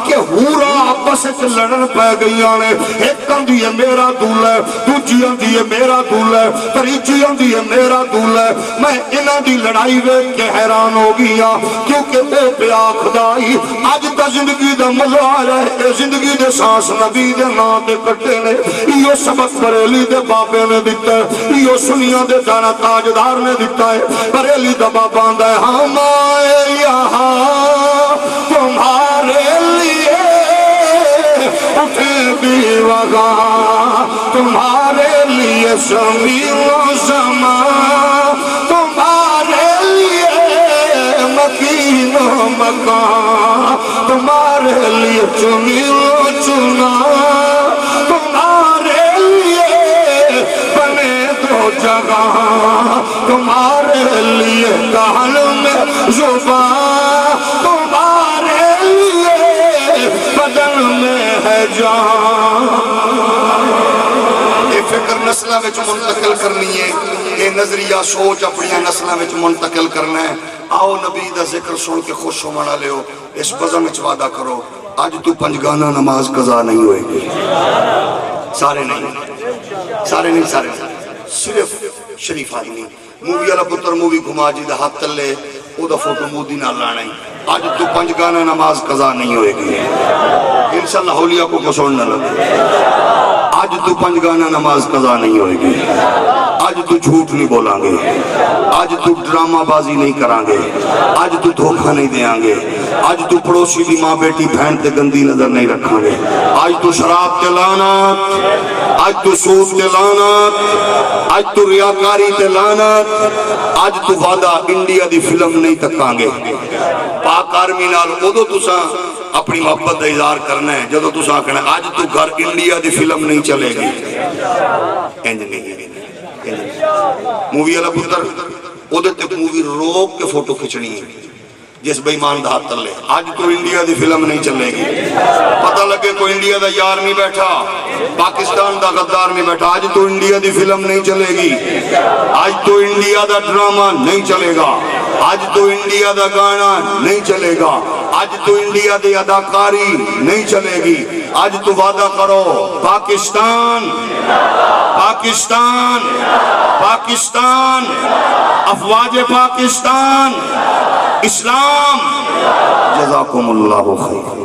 کہ ہورا آپس چ لڑن پہ گئی آنے ایک اندھی ہے میرا دول ہے دوجی اندھی ہے میرا دول ہے تریجی اندھی ہے میرا دول ہے میں انہاں دی لڑائی ویکھ کے حیران ہو گیا کیونکہ او پہ آخدائی آج تا زندگی دا مزہ آ رہا ہے زندگی دے سانس نبی دے نام دے کٹے نے یہ سبق بریلی دے بابے نے دیتا ہے یہ سنیاں دے دانا تاجدار نے دیتا ہے بریلی دا بابا آندہ ہے ہم آئے یہاں تمہارے لیے اٹھے بھی وغاں تمہارے لیے زمین و زمان تمہارے لیے مکین و مکان تمہارے لیے چنی و چنا تمہارے لیے بنے دو جگہ تمہارے لیے کہن میں زبان تمہارے لیے بدن میں ہے جان یہ فکر نسلہ میں منتقل کرنی ہے یہ نظریہ سوچ اپنی نسلہ میں منتقل کرنا ہے آؤ نبی دا ذکر سن کے خوش ہو منا لے ہو اس بزم میں وعدہ کرو آج تو پنجگانہ نماز قضا نہیں ہوئے گی سارے نہیں صرف شریف آدمی مووی والا پتر مووی گھما جی دا ہاتھ تلے او دا فوٹو مودی نہ لانا ہے آج تو پنجگانہ نماز قضا نہیں ہوئے گی انشاءاللہ ہولیہ کو کسون نہ لگے آج تو پنجگانہ نماز قضا نہیں ہوئے گی آج تو جھوٹ نہیں بولیں گے آج تو ڈرامہ بازی نہیں کریں گے آج تو دھوکہ نہیں دیاں گے آج تو پڑوسی دی ماں بیٹی بہن تے گندی نظر نہیں رکھیں گے آج تو شراب تے لعنت آج تو سود تے لعنت آج تو ریاکاری تے لعنت آج تو وعدہ انڈیا دی فلم نہیں تکاں گے پاک آرمی نال اودو تساں اپنی محبت کا اظہار کرنا ہے جدو تسا آکھنا ہے اج تو گھر انڈیا دی فلم نہیں چلے گی، انج نہیں مووی والا پتر او تے مووی روک کے فوٹو کھچنی ہے جس بے ایمان دا ہاتھ تلے اج تو انڈیا دی فلم نہیں چلے گی، پتہ لگے کوئی انڈیا دا یار نہیں بیٹھا پاکستان دا غدار نہیں بیٹھا، آج تو انڈیا دی فلم نہیں چلے گی، آج تو انڈیا دا ڈرامہ نہیں چلے گا، آج تو انڈیا دا گانا نہیں چلے گا، آج تو انڈیا دی اداکاری نہیں چلے گی، آج تو وعدہ کرو پاکستان پاکستان پاکستان افواج پاکستان اسلام جزاکم اللہ خیر۔